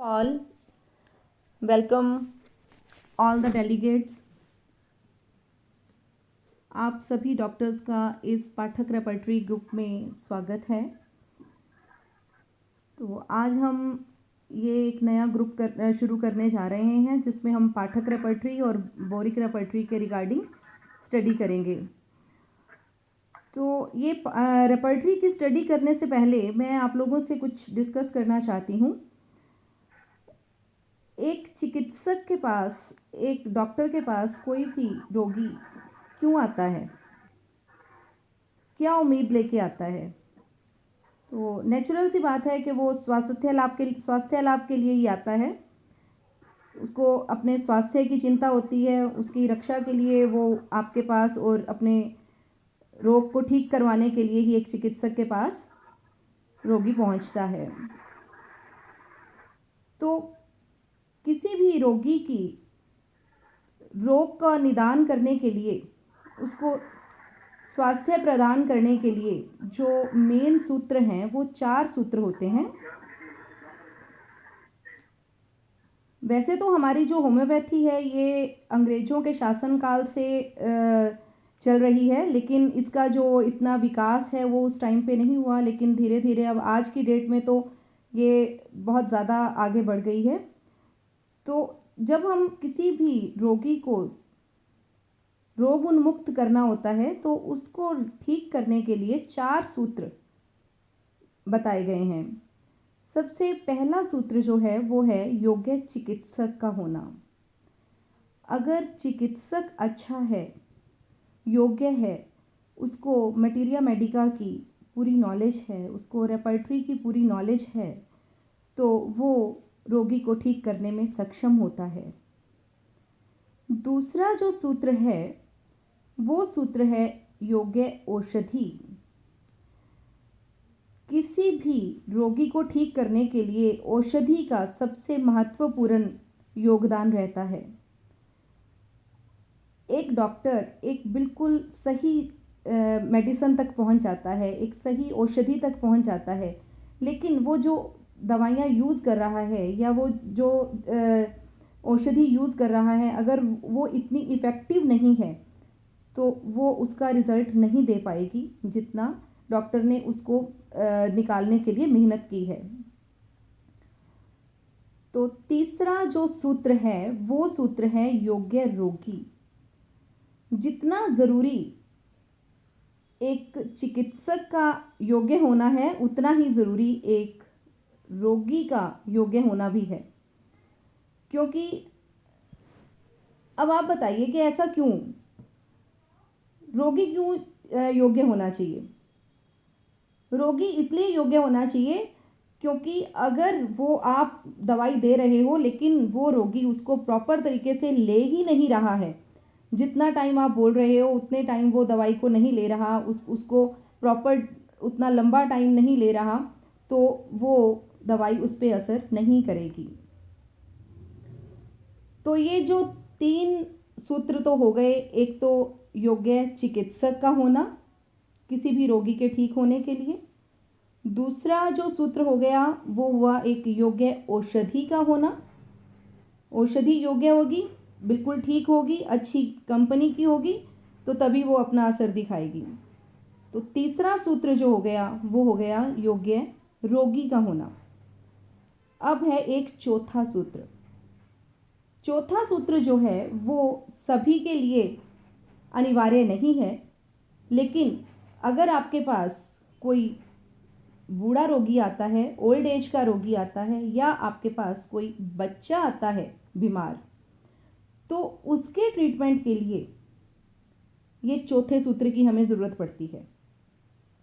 All welcome all the delegates। आप सभी doctors का इस पाठक रेपर्टरी ग्रुप में स्वागत है। तो आज हम ये एक नया ग्रुप शुरू करने जा रहे हैं जिसमें हम पाठक रेपर्टरी और बोरिक रेपर्टरी के रिगार्डिंग स्टडी करेंगे। तो ये रेपर्टरी की स्टडी करने से पहले मैं आप लोगों से कुछ डिस्कस करना चाहती हूँ। एक चिकित्सक के पास, एक डॉक्टर के पास कोई भी रोगी क्यों आता है, क्या उम्मीद लेके आता है? तो नेचुरल सी बात है कि वो स्वास्थ्य लाभ के लिए ही आता है। उसको अपने स्वास्थ्य की चिंता होती है, उसकी रक्षा के लिए वो आपके पास और अपने रोग को ठीक करवाने के लिए ही एक चिकित्सक के पास रोगी पहुंचता है। तो किसी भी रोगी की रोग का निदान करने के लिए, उसको स्वास्थ्य प्रदान करने के लिए जो मेन सूत्र हैं वो 4 सूत्र होते हैं। वैसे तो हमारी जो होम्योपैथी है ये अंग्रेजों के शासनकाल से चल रही है, लेकिन इसका जो इतना विकास है वो उस टाइम पे नहीं हुआ, लेकिन धीरे धीरे अब आज की डेट में तो ये बहुत ज़्यादा आगे बढ़ गई है। तो जब हम किसी भी रोगी को रोग उन्मुक्त करना होता है तो उसको ठीक करने के लिए 4 सूत्र बताए गए हैं। सबसे पहला सूत्र जो है वो है योग्य चिकित्सक का होना। अगर चिकित्सक अच्छा है, योग्य है, उसको मटीरिया मेडिका की पूरी नॉलेज है, उसको रेपर्टरी की पूरी नॉलेज है, तो वो रोगी को ठीक करने में सक्षम होता है। दूसरा जो सूत्र है वो सूत्र है योग्य औषधि। किसी भी रोगी को ठीक करने के लिए औषधि का सबसे महत्वपूर्ण योगदान रहता है। एक डॉक्टर एक बिल्कुल सही मेडिसिन तक पहुंच जाता है, एक सही औषधि तक पहुंच जाता है, लेकिन वो जो दवाइयाँ यूज़ कर रहा है या वो जो औषधि यूज़ कर रहा है, अगर वो इतनी इफ़ेक्टिव नहीं है तो वो उसका रिज़ल्ट नहीं दे पाएगी जितना डॉक्टर ने उसको निकालने के लिए मेहनत की है। तो तीसरा जो सूत्र है वो सूत्र है योग्य रोगी। जितना ज़रूरी एक चिकित्सक का योग्य होना है उतना ही ज़रूरी एक रोगी का योग्य होना भी है। क्योंकि अब आप बताइए कि ऐसा क्यों, रोगी क्यों योग्य होना चाहिए? रोगी इसलिए योग्य होना चाहिए क्योंकि अगर वो आप दवाई दे रहे हो लेकिन वो रोगी उसको प्रॉपर तरीके से ले ही नहीं रहा है, जितना टाइम आप बोल रहे हो उतने टाइम वो दवाई को नहीं ले रहा, उसको प्रॉपर उतना लंबा टाइम नहीं ले रहा, तो वो दवाई उस पर असर नहीं करेगी। तो ये जो 3 सूत्र तो हो गए, एक तो योग्य चिकित्सक का होना किसी भी रोगी के ठीक होने के लिए, दूसरा जो सूत्र हो गया वो हुआ एक योग्य औषधि का होना। औषधि योग्य होगी, बिल्कुल ठीक होगी, अच्छी कंपनी की होगी, तो तभी वो अपना असर दिखाएगी। तो तीसरा सूत्र जो हो गया वो हो गया योग्य रोगी का होना। अब है एक चौथा सूत्र। चौथा सूत्र जो है वो सभी के लिए अनिवार्य नहीं है, लेकिन अगर आपके पास कोई बूढ़ा रोगी आता है, ओल्ड एज का रोगी आता है, या आपके पास कोई बच्चा आता है बीमार, तो उसके ट्रीटमेंट के लिए ये चौथे सूत्र की हमें ज़रूरत पड़ती है।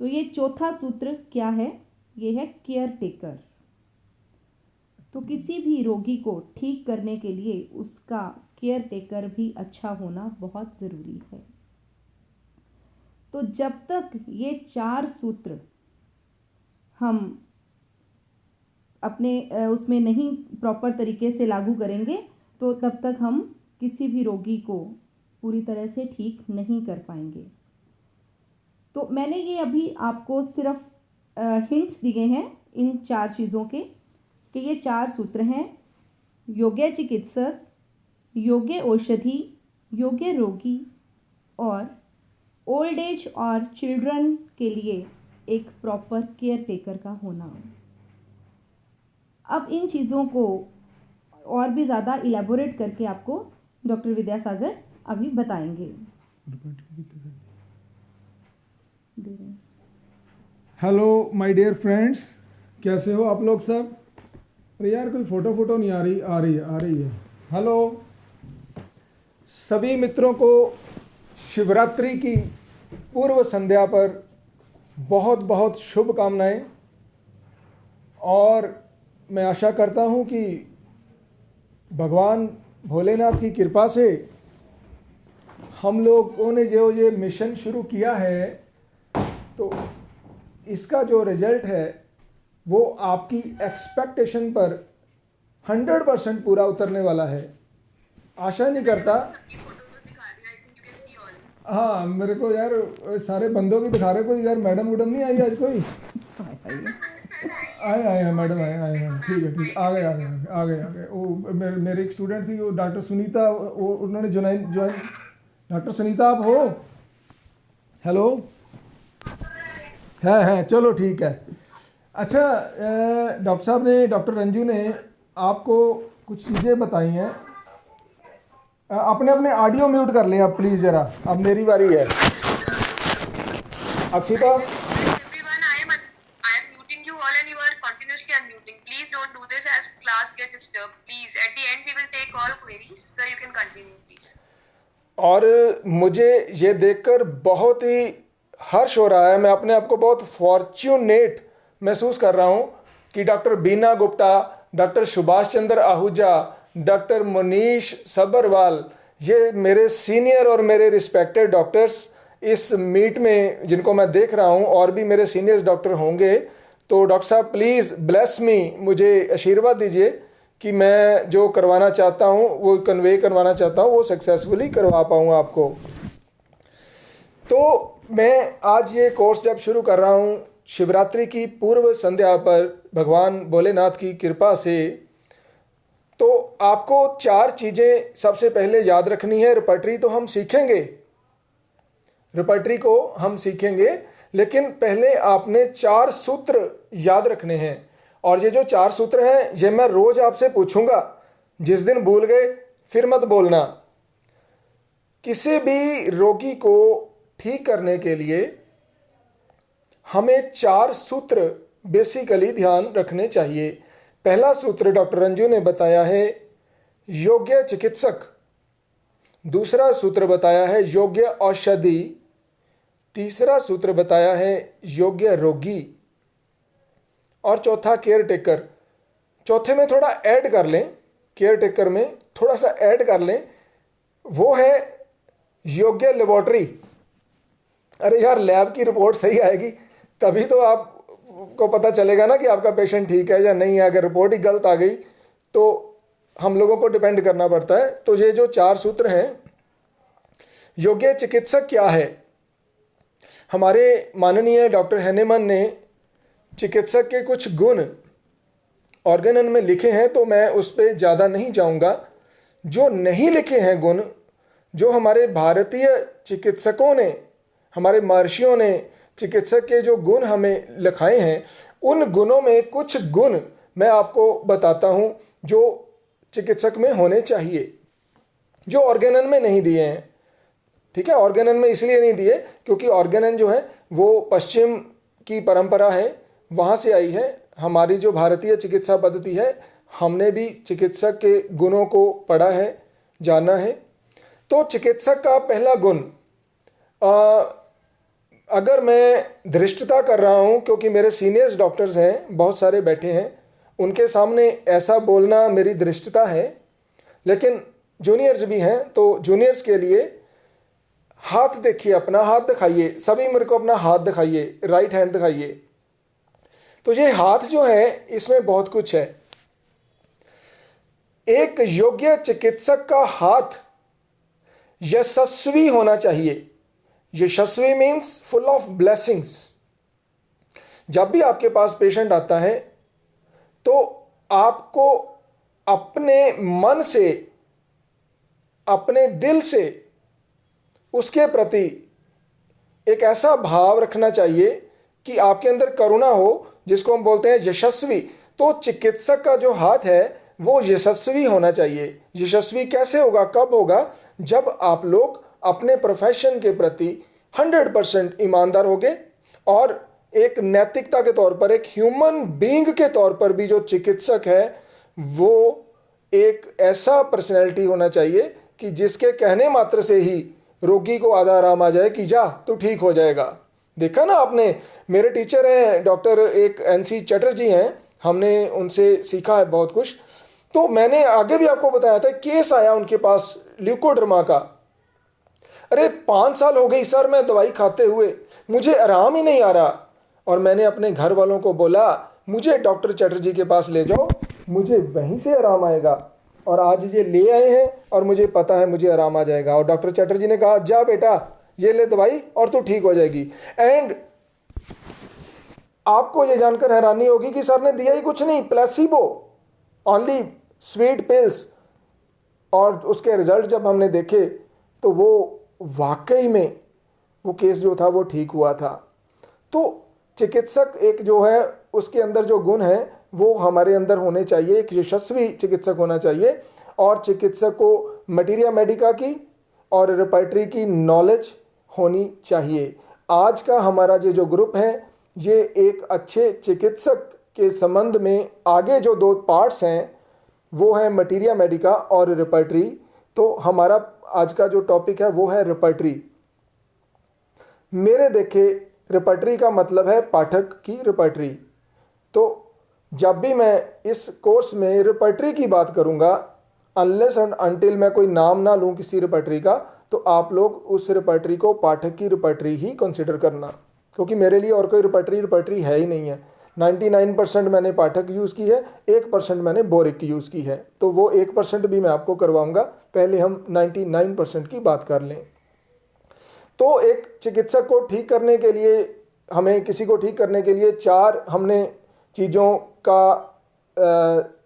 तो ये चौथा सूत्र क्या है? ये है केयर टेकर। तो किसी भी रोगी को ठीक करने के लिए उसका केयर टेकर भी अच्छा होना बहुत ज़रूरी है। तो जब तक ये 4 सूत्र हम अपने उसमें नहीं प्रॉपर तरीके से लागू करेंगे तो तब तक हम किसी भी रोगी को पूरी तरह से ठीक नहीं कर पाएंगे। तो मैंने ये अभी आपको सिर्फ हिंट्स दिए हैं इन 4 चीज़ों के, कि ये 4 सूत्र हैं: योग्य चिकित्सक, योग्य औषधि, योग्य रोगी और ओल्ड एज और चिल्ड्रन के लिए एक प्रॉपर केयर टेकर का होना। अब इन चीज़ों को और भी ज़्यादा इलेबोरेट करके आपको डॉक्टर विद्यासागर अभी बताएंगे। हेलो माय डियर फ्रेंड्स, कैसे हो आप लोग सब? अरे यार कोई फ़ोटो नहीं आ रही है। हेलो सभी मित्रों को शिवरात्रि की पूर्व संध्या पर बहुत बहुत शुभकामनाएं। और मैं आशा करता हूं कि भगवान भोलेनाथ की कृपा से हम लोगों ने जो ये मिशन शुरू किया है तो इसका जो रिजल्ट है वो आपकी एक्सपेक्टेशन पर 100% पूरा उतरने वाला है। आशा नहीं करता। हाँ, मेरे को यार सारे बंदों की दिखा रहे। कोई यार मैडम नहीं आई आज? कोई आए हैं मैडम, आए हैं। ठीक है, आ गए। वो मेरे एक स्टूडेंट थी, वो डॉक्टर सुनीता, वो उन्होंने ज्वाइन। डॉक्टर सुनीता आप हो? हेलो, है चलो ठीक है। अच्छा, डॉक्टर साहब ने, डॉक्टर रंजू ने आपको कुछ चीज़ें बताई हैं। अपने ऑडियो म्यूट कर लें आप प्लीज़ ज़रा। अब मेरी बारी है। अक्षिता, और मुझे ये देखकर बहुत ही हर्ष हो रहा है। मैं अपने आप को बहुत फॉर्च्यूनेट महसूस कर रहा हूँ कि डॉक्टर बीना गुप्ता, डॉक्टर सुभाष चंद्र आहूजा, डॉक्टर मुनीश सब्बरवाल, ये मेरे सीनियर और मेरे रिस्पेक्टेड डॉक्टर्स इस मीट में जिनको मैं देख रहा हूँ, और भी मेरे सीनियर्स डॉक्टर होंगे। तो डॉक्टर साहब प्लीज़ ब्लेस मी, मुझे आशीर्वाद दीजिए कि मैं जो करवाना चाहता हूँ, वो कन्वे करवाना चाहता हूँ, वो सक्सेसफुली करवा पाऊँ आपको। तो मैं आज ये कोर्स जब शुरू कर रहा हूँ शिवरात्रि की पूर्व संध्या पर भगवान भोलेनाथ की कृपा से, तो आपको 4 चीज़ें सबसे पहले याद रखनी है। रिपर्टरी तो हम सीखेंगे, रिपर्टरी को हम सीखेंगे, लेकिन पहले आपने 4 सूत्र याद रखने हैं। और ये जो 4 सूत्र हैं ये मैं रोज़ आपसे पूछूंगा। जिस दिन भूल गए फिर मत बोलना। किसी भी रोगी को ठीक करने के लिए हमें 4 सूत्र बेसिकली ध्यान रखने चाहिए। पहला सूत्र डॉक्टर रंजू ने बताया है योग्य चिकित्सक, दूसरा सूत्र बताया है योग्य औषधि, तीसरा सूत्र बताया है योग्य रोगी, और चौथा केयर टेकर। चौथे में थोड़ा ऐड कर लें, केयर टेकर में थोड़ा सा ऐड कर लें, वो है योग्य लेबोरेटरी। अरे यार, लैब की रिपोर्ट सही आएगी तभी तो आपको पता चलेगा ना कि आपका पेशेंट ठीक है या नहीं है। अगर रिपोर्ट ही गलत आ गई तो हम लोगों को डिपेंड करना पड़ता है। तो ये जो 4 सूत्र हैं, योग्य चिकित्सक क्या है? हमारे माननीय डॉक्टर हैनेमन ने चिकित्सक के कुछ गुण ऑर्गेनन में लिखे हैं, तो मैं उस पर ज़्यादा नहीं जाऊंगा। जो नहीं लिखे हैं गुण, जो हमारे भारतीय चिकित्सकों ने, हमारे महर्षियों ने चिकित्सक के जो गुण हमें लिखाए हैं, उन गुणों में कुछ गुण मैं आपको बताता हूं जो चिकित्सक में होने चाहिए, जो ऑर्गेनन में नहीं दिए हैं। ठीक है, ऑर्गेनन में इसलिए नहीं दिए क्योंकि ऑर्गेनन जो है वो पश्चिम की परंपरा है, वहाँ से आई है। हमारी जो भारतीय चिकित्सा पद्धति है, हमने भी चिकित्सक के गुणों को पढ़ा है, जाना है। तो चिकित्सक का पहला गुण, अगर मैं धृष्टता कर रहा हूँ क्योंकि मेरे सीनियर्स डॉक्टर्स हैं, बहुत सारे बैठे हैं, उनके सामने ऐसा बोलना मेरी धृष्टता है, लेकिन जूनियर्स भी हैं, तो जूनियर्स के लिए हाथ देखिए, अपना हाथ दिखाइए। सभी मेरे को अपना हाथ दिखाइए, राइट हैंड दिखाइए। तो ये हाथ जो है इसमें बहुत कुछ है। एक योग्य चिकित्सक का हाथ यशस्वी होना चाहिए। यशस्वी मीन्स फुल ऑफ ब्लेसिंग्स। जब भी आपके पास पेशेंट आता है तो आपको अपने मन से, अपने दिल से उसके प्रति एक ऐसा भाव रखना चाहिए कि आपके अंदर करुणा हो, जिसको हम बोलते हैं यशस्वी। तो चिकित्सक का जो हाथ है वो यशस्वी होना चाहिए। यशस्वी कैसे होगा, कब होगा? जब आप लोग अपने प्रोफेशन के प्रति 100% ईमानदार होगे और एक नैतिकता के तौर पर, एक ह्यूमन बीइंग के तौर पर भी जो चिकित्सक है वो एक ऐसा पर्सनैलिटी होना चाहिए कि जिसके कहने मात्र से ही रोगी को आधा आराम आ जाए कि जा तू ठीक हो जाएगा। देखा ना आपने, मेरे टीचर हैं डॉक्टर एक NC चटर्जी हैं, हमने उनसे सीखा है बहुत कुछ। तो मैंने आगे भी आपको बताया था, केस आया उनके पास ल्यूकोड्रमा का। अरे 5 साल हो गई सर मैं दवाई खाते हुए, मुझे आराम ही नहीं आ रहा। और मैंने अपने घर वालों को बोला मुझे डॉक्टर चटर्जी के पास ले जाओ, मुझे वहीं से आराम आएगा। और आज ये ले आए हैं और मुझे पता है मुझे आराम आ जाएगा। और डॉक्टर चटर्जी ने कहा जा बेटा ये ले दवाई और तू ठीक हो जाएगी। एंड आपको ये जानकर हैरानी होगी कि सर ने दिया ही कुछ नहीं, प्लेसिबो, ओनली स्वीट पिल्स। और उसके रिजल्ट जब हमने देखे तो वो वाकई में वो केस जो था वो ठीक हुआ था। तो चिकित्सक एक जो है उसके अंदर जो गुण है वो हमारे अंदर होने चाहिए, एक यशस्वी चिकित्सक होना चाहिए। और चिकित्सक को मटीरिया मेडिका की और रेपर्टरी की नॉलेज होनी चाहिए। आज का हमारा ये जो ग्रुप है ये एक अच्छे चिकित्सक के संबंध में आगे जो 2 पार्ट्स हैं वो है मटीरिया मेडिका और रेपर्टरी। तो हमारा आज का जो टॉपिक है वो है रेपर्टरी। मेरे देखे रेपर्टरी का मतलब है पाठक की रेपर्टरी। तो जब भी मैं इस कोर्स में रेपर्टरी की बात करूंगा, अनलेस एंड अनटिल मैं कोई नाम ना लूं किसी रेपर्टरी का, तो आप लोग उस रेपर्टरी को पाठक की रेपर्टरी ही कंसिडर करना, क्योंकि मेरे लिए और कोई रेपर्टरी है ही नहीं है। 99% मैंने पाठक यूज़ की है, 1% मैंने बोरिक की यूज़ की है। तो वो 1% भी मैं आपको करवाऊंगा, पहले हम 99% की बात कर लें। तो एक चिकित्सक को ठीक करने के लिए, हमें किसी को ठीक करने के लिए 4 हमने चीज़ों का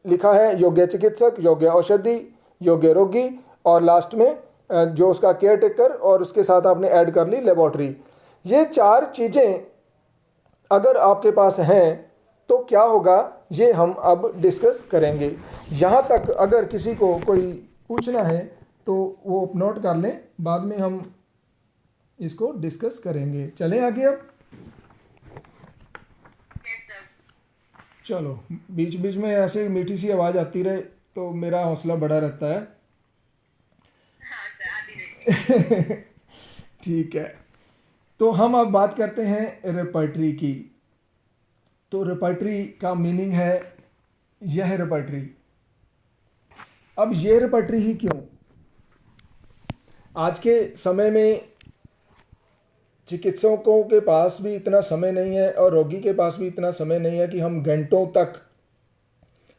लिखा है, योग्य चिकित्सक, योग्य औषधि, योग्य रोगी और लास्ट में जो उसका केयर टेकर, और उसके साथ आपने ऐड कर ली लेबोरेटरी। ये 4 चीज़ें अगर आपके पास हैं तो क्या होगा ये हम अब डिस्कस करेंगे। यहाँ तक अगर किसी को कोई पूछना है तो वो नोट कर लें, बाद में हम इसको डिस्कस करेंगे। चलें आगे अब। चलो, बीच बीच में ऐसे मीठी सी आवाज़ आती रहे तो मेरा हौसला बढ़ा रहता है। हाँ सर, आती रहती है। ठीक है, तो हम अब बात करते हैं रेपर्टरी की। तो रेपर्टरी का मीनिंग है यह रेपर्टरी। अब ये रेपर्टरी ही क्यों? आज के समय में चिकित्सकों के पास भी इतना समय नहीं है और रोगी के पास भी इतना समय नहीं है कि हम घंटों तक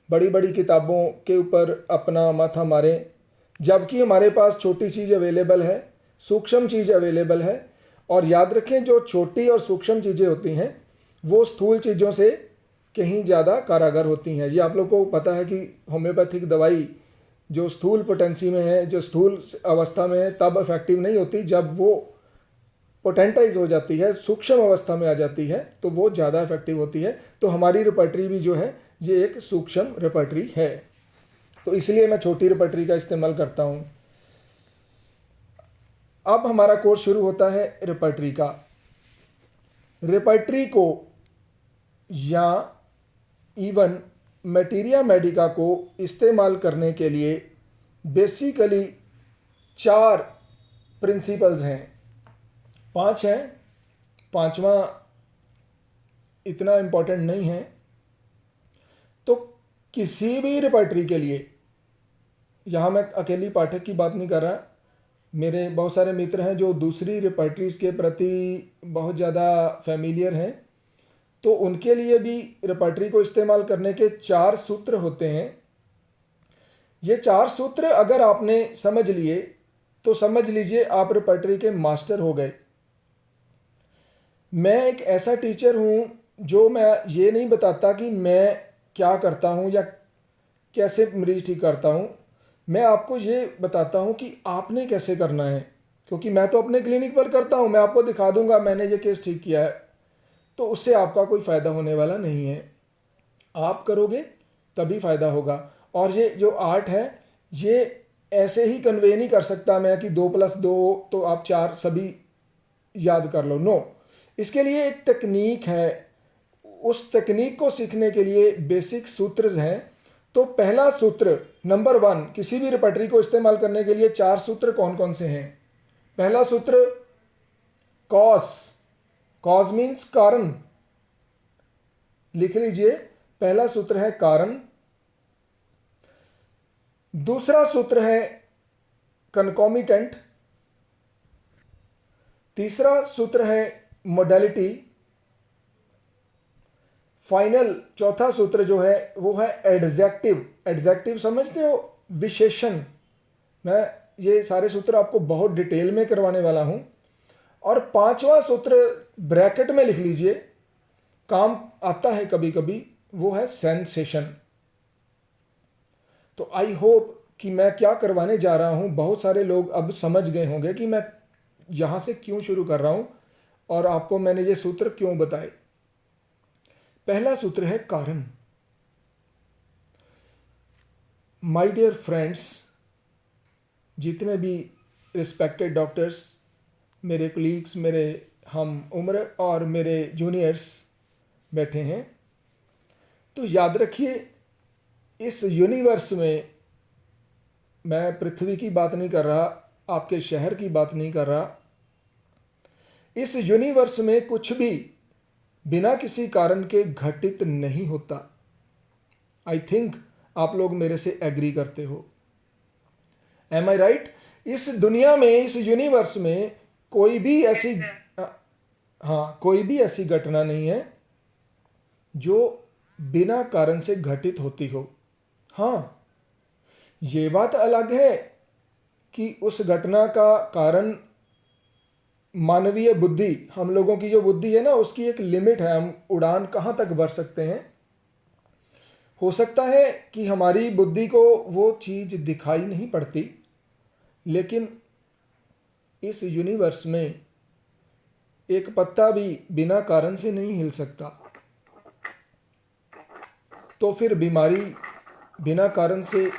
बड़ी बड़ी किताबों के ऊपर अपना माथा मारें, जबकि हमारे पास छोटी चीज़ अवेलेबल है, सूक्ष्म चीज़ अवेलेबल है। और याद रखें, जो छोटी और सूक्ष्म चीज़ें होती हैं वो स्थूल चीज़ों से कहीं ज़्यादा कारागर होती हैं। ये आप लोग को पता है कि होम्योपैथिक दवाई जो स्थूल पोटेंसी में है, जो स्थूल अवस्था में है, तब इफेक्टिव नहीं होती। जब वो पोटेंटाइज हो जाती है, सूक्ष्म अवस्था में आ जाती है, तो वो ज़्यादा इफेक्टिव होती है। तो हमारी रेपर्टरी भी जो है ये एक सूक्ष्म रेपर्टरी है, तो इसलिए मैं छोटी रेपर्टरी का इस्तेमाल करता हूँ। अब हमारा कोर्स शुरू होता है रेपर्टरी का। रेपर्टरी को या इवन मटीरिया मेडिका को इस्तेमाल करने के लिए बेसिकली 4 प्रिंसिपल्स हैं, 5 हैं, 5वां इतना इम्पोर्टेंट नहीं है। तो किसी भी रेपर्टरी के लिए, यहाँ मैं अकेली पाठक की बात नहीं कर रहा, मेरे बहुत सारे मित्र हैं जो दूसरी रेपर्टरीज के प्रति बहुत ज़्यादा फैमिलियर हैं, तो उनके लिए भी रेपर्टरी को इस्तेमाल करने के 4 सूत्र होते हैं। ये 4 सूत्र अगर आपने समझ लिए तो समझ लीजिए आप रेपर्टरी के मास्टर हो गए। मैं एक ऐसा टीचर हूँ जो मैं ये नहीं बताता कि मैं क्या करता हूँ या कैसे मरीज ठीक करता हूँ, मैं आपको ये बताता हूँ कि आपने कैसे करना है, क्योंकि मैं तो अपने क्लिनिक पर करता हूँ, मैं आपको दिखा दूंगा मैंने ये केस ठीक किया है, तो उससे आपका कोई फ़ायदा होने वाला नहीं है। आप करोगे तभी फ़ायदा होगा। और ये जो आर्ट है, ये ऐसे ही कन्वे नहीं कर सकता मैं कि 2+2 तो आप 4 सभी याद कर लो, नो। इसके लिए एक तकनीक है, उस तकनीक को सीखने के लिए बेसिक सूत्र हैं। तो पहला सूत्र नंबर 1, किसी भी रिपर्टरी को इस्तेमाल करने के लिए 4 सूत्र कौन कौन से हैं? पहला सूत्र कॉज, कॉज मीन्स कारण, लिख लीजिए। पहला सूत्र है कारण। दूसरा सूत्र है कनकॉमिटेंट। तीसरा सूत्र है मोडालिटी। फाइनल चौथा सूत्र जो है वो है एडजेक्टिव। एडजेक्टिव समझते हो, विशेषण। मैं ये सारे सूत्र आपको बहुत डिटेल में करवाने वाला हूं। और पांचवा सूत्र ब्रैकेट में लिख लीजिए, काम आता है कभी कभी, वो है सेंसेशन। तो आई होप कि मैं क्या करवाने जा रहा हूं, बहुत सारे लोग अब समझ गए होंगे कि मैं यहां से क्यों शुरू कर रहा हूं और आपको मैंने ये सूत्र क्यों बताए। पहला सूत्र है कारण। माय डियर फ्रेंड्स, जितने भी रिस्पेक्टेड डॉक्टर्स, मेरे कलीग्स, मेरे हम उम्र और मेरे जूनियर्स बैठे हैं, तो याद रखिए, इस यूनिवर्स में, मैं पृथ्वी की बात नहीं कर रहा, आपके शहर की बात नहीं कर रहा, इस यूनिवर्स में कुछ भी बिना किसी कारण के घटित नहीं होता। आई थिंक आप लोग मेरे से एग्री करते हो। एम आई राइट? इस दुनिया में, इस यूनिवर्स में कोई भी ऐसी हाँ, कोई भी ऐसी घटना नहीं है जो बिना कारण से घटित होती हो। हाँ, ये बात अलग है कि उस घटना का कारण मानवीय बुद्धि, हम लोगों की जो बुद्धि है ना, उसकी एक लिमिट है, हम उड़ान कहाँ तक भर सकते हैं। हो सकता है कि हमारी बुद्धि को वो चीज़ दिखाई नहीं पड़ती, लेकिन इस यूनिवर्स में एक पत्ता भी बिना कारण से नहीं हिल सकता। तो फिर बीमारी बिना कारण से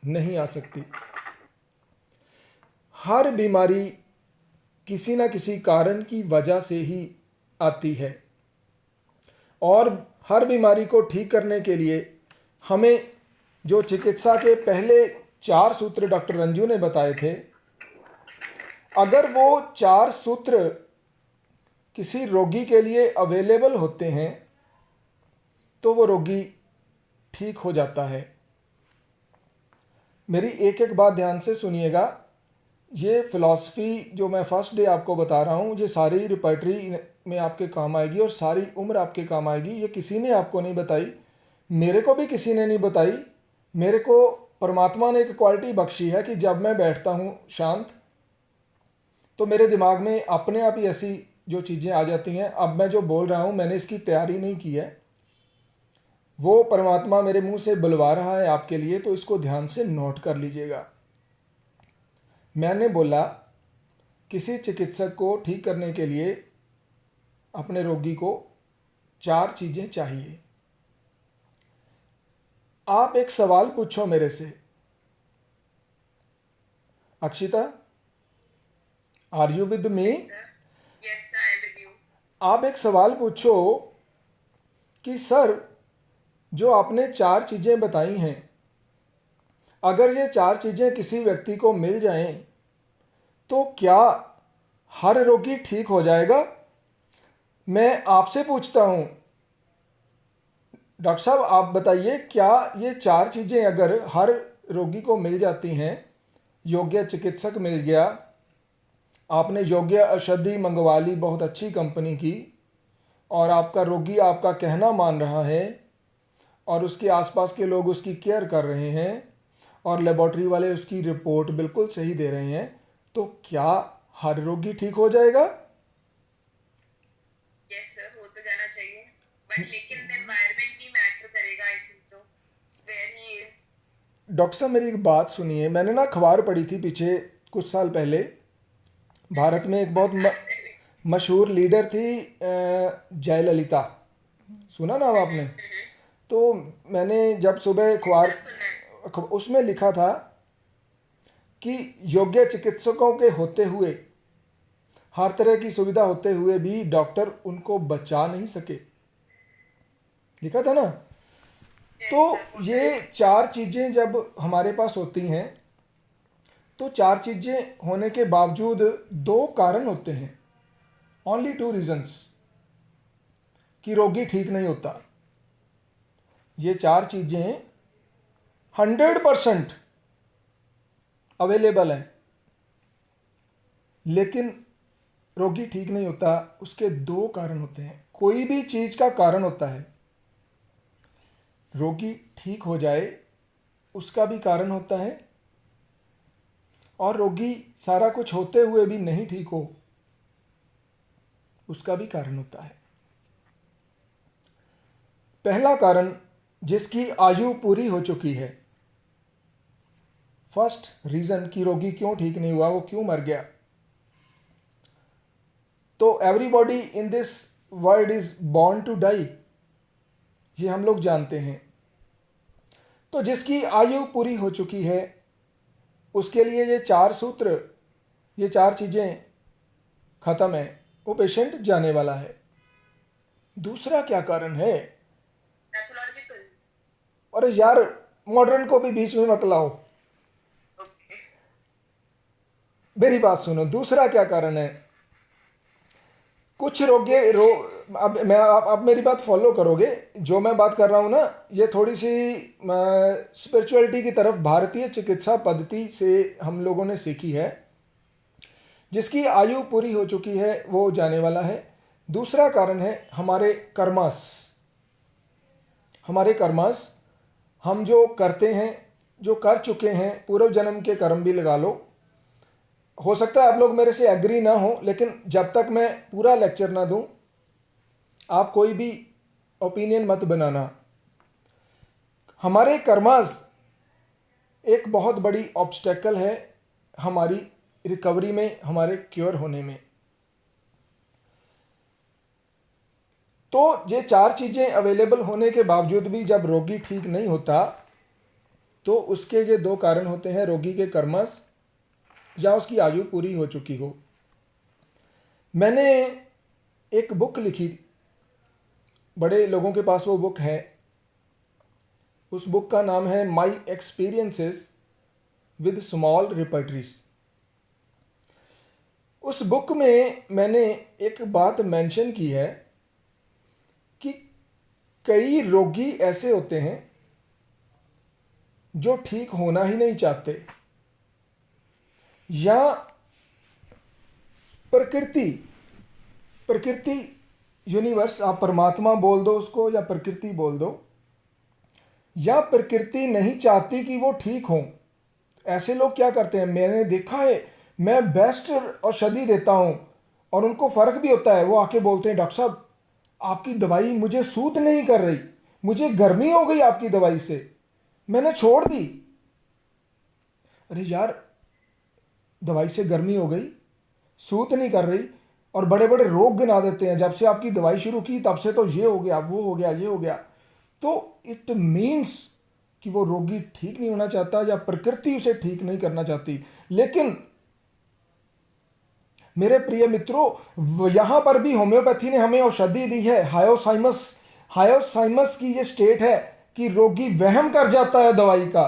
नहीं आ सकती। हर बीमारी किसी न किसी कारण की वजह से ही आती है, और हर बीमारी को ठीक करने के लिए हमें जो चिकित्सा के पहले 4 सूत्र डॉक्टर रंजू ने बताए थे, अगर वो 4 सूत्र किसी रोगी के लिए अवेलेबल होते हैं तो वो रोगी ठीक हो जाता है। मेरी एक एक बात ध्यान से सुनिएगा। ये फिलॉसफी जो मैं फर्स्ट डे आपको बता रहा हूँ, ये सारी रिपर्टरी में आपके काम आएगी और सारी उम्र आपके काम आएगी। ये किसी ने आपको नहीं बताई, मेरे को भी किसी ने नहीं बताई। मेरे को परमात्मा ने एक क्वालिटी बख्शी है कि जब मैं बैठता हूँ शांत, तो मेरे दिमाग में अपने आप ही ऐसी जो चीज़ें आ जाती हैं। अब मैं जो बोल रहा हूँ, मैंने इसकी तैयारी नहीं की है, वो परमात्मा मेरे मुंह से बुलवा रहा है आपके लिए, तो इसको ध्यान से नोट कर लीजिएगा। मैंने बोला किसी चिकित्सक को ठीक करने के लिए अपने रोगी को 4 चीज़ें चाहिए। आप एक सवाल पूछो मेरे से, Akshita, are you with me? Yes, I am with you. आप एक सवाल पूछो कि सर, जो आपने 4 चीज़ें बताई हैं, अगर ये 4 चीज़ें किसी व्यक्ति को मिल जाएं तो क्या हर रोगी ठीक हो जाएगा? मैं आपसे पूछता हूं, डॉक्टर साहब आप बताइए, क्या ये 4 चीज़ें अगर हर रोगी को मिल जाती हैं, योग्य चिकित्सक मिल गया, आपने योग्य औषधि मंगवा ली बहुत अच्छी कंपनी की, और आपका रोगी आपका कहना मान रहा है, और उसके आसपास के लोग उसकी केयर कर रहे हैं, और लेबोरेटरी वाले उसकी रिपोर्ट बिल्कुल सही दे रहे हैं, तो क्या हर रोगी ठीक हो जाएगा? Yes, sir, हो तो जाना चाहिए, बट लेकिन एनवायरनमेंट भी मैटर करेगा, I think so, where he doctor साहब मेरी एक बात सुनिए, मैंने ना अखबार पढ़ी थी पीछे कुछ साल पहले। भारत में एक बहुत मशहूर लीडर थी जयललिता, सुना ना आपने? तो मैंने जब सुबह अखबार उसमें लिखा था कि योग्य चिकित्सकों के होते हुए, हर तरह की सुविधा होते हुए भी डॉक्टर उनको बचा नहीं सके, लिखा था ना। तो ये चार चीज़ें जब हमारे पास होती हैं, तो चार चीज़ें होने के बावजूद दो कारण होते हैं, ओनली टू रीजंस, कि रोगी ठीक नहीं होता। ये चार चीज़ें 100% अवेलेबल हैं, लेकिन रोगी ठीक नहीं होता। उसके दो कारण होते हैं। कोई भी चीज़ का कारण होता है, रोगी ठीक हो जाए उसका भी कारण होता है, और रोगी सारा कुछ होते हुए भी नहीं ठीक हो उसका भी कारण होता है। पहला कारण, जिसकी आयु पूरी हो चुकी है। फर्स्ट रीजन कि रोगी क्यों ठीक नहीं हुआ, वो क्यों मर गया। तो everybody in this world is born to die, ये हम लोग जानते हैं। तो जिसकी आयु पूरी हो चुकी है उसके लिए ये चार सूत्र, ये चार चीज़ें खत्म है, वो पेशेंट जाने वाला है। दूसरा क्या कारण है? पैथोलॉजिकल। अरे यार, मॉडर्न को भी बीच में मत लाओ, ओके। मेरी बात सुनो। दूसरा क्या कारण है? कुछ रोगी अब मेरी बात फॉलो करोगे। जो मैं बात कर रहा हूँ ना, ये थोड़ी सी स्पिरिचुअलिटी की तरफ, भारतीय चिकित्सा पद्धति से हम लोगों ने सीखी है। जिसकी आयु पूरी हो चुकी है वो जाने वाला है। दूसरा कारण है हमारे कर्मास। हमारे कर्मास, हम जो करते हैं, जो कर चुके हैं, पूर्व जन्म के कर्म भी लगा लो। हो सकता है आप लोग मेरे से एग्री ना हो, लेकिन जब तक मैं पूरा लेक्चर ना दूं, आप कोई भी ओपिनियन मत बनाना। हमारे कर्मास एक बहुत बड़ी ऑब्स्टेकल है हमारी रिकवरी में, हमारे क्योर होने में। तो ये चार चीज़ें अवेलेबल होने के बावजूद भी जब रोगी ठीक नहीं होता, तो उसके ये दो कारण होते हैं, रोगी के कर्मस या उसकी आयु पूरी हो चुकी हो। मैंने एक बुक लिखी, बड़े लोगों के पास वो बुक है। उस बुक का नाम है माई एक्सपीरियंसेस विद स्मॉल रिपर्टरीज। उस बुक में मैंने एक बात मेंशन की है कि कई रोगी ऐसे होते हैं जो ठीक होना ही नहीं चाहते, या प्रकृति यूनिवर्स, आप परमात्मा बोल दो उसको या प्रकृति बोल दो, या प्रकृति नहीं चाहती कि वो ठीक हो। ऐसे लोग क्या करते हैं, मैंने देखा है, मैं बेस्ट औषधि देता हूं और उनको फर्क भी होता है। वो आके बोलते हैं, डॉक्टर साहब आपकी दवाई मुझे सूट नहीं कर रही, मुझे गर्मी हो गई आपकी दवाई से, मैंने छोड़ दी। अरे यार, दवाई से गर्मी हो गई, सूत नहीं कर रही, और बड़े बड़े रोग गिना देते हैं, जब से आपकी दवाई शुरू की तब से तो ये हो गया, वो हो गया, ये हो गया। तो इट मीन्स कि वो रोगी ठीक नहीं होना चाहता या प्रकृति उसे ठीक नहीं करना चाहती। लेकिन मेरे प्रिय मित्रों, यहां पर भी होम्योपैथी ने हमें औषधि दी है, हायोसाइमस की ये स्टेट है कि रोगी वहम कर जाता है दवाई का।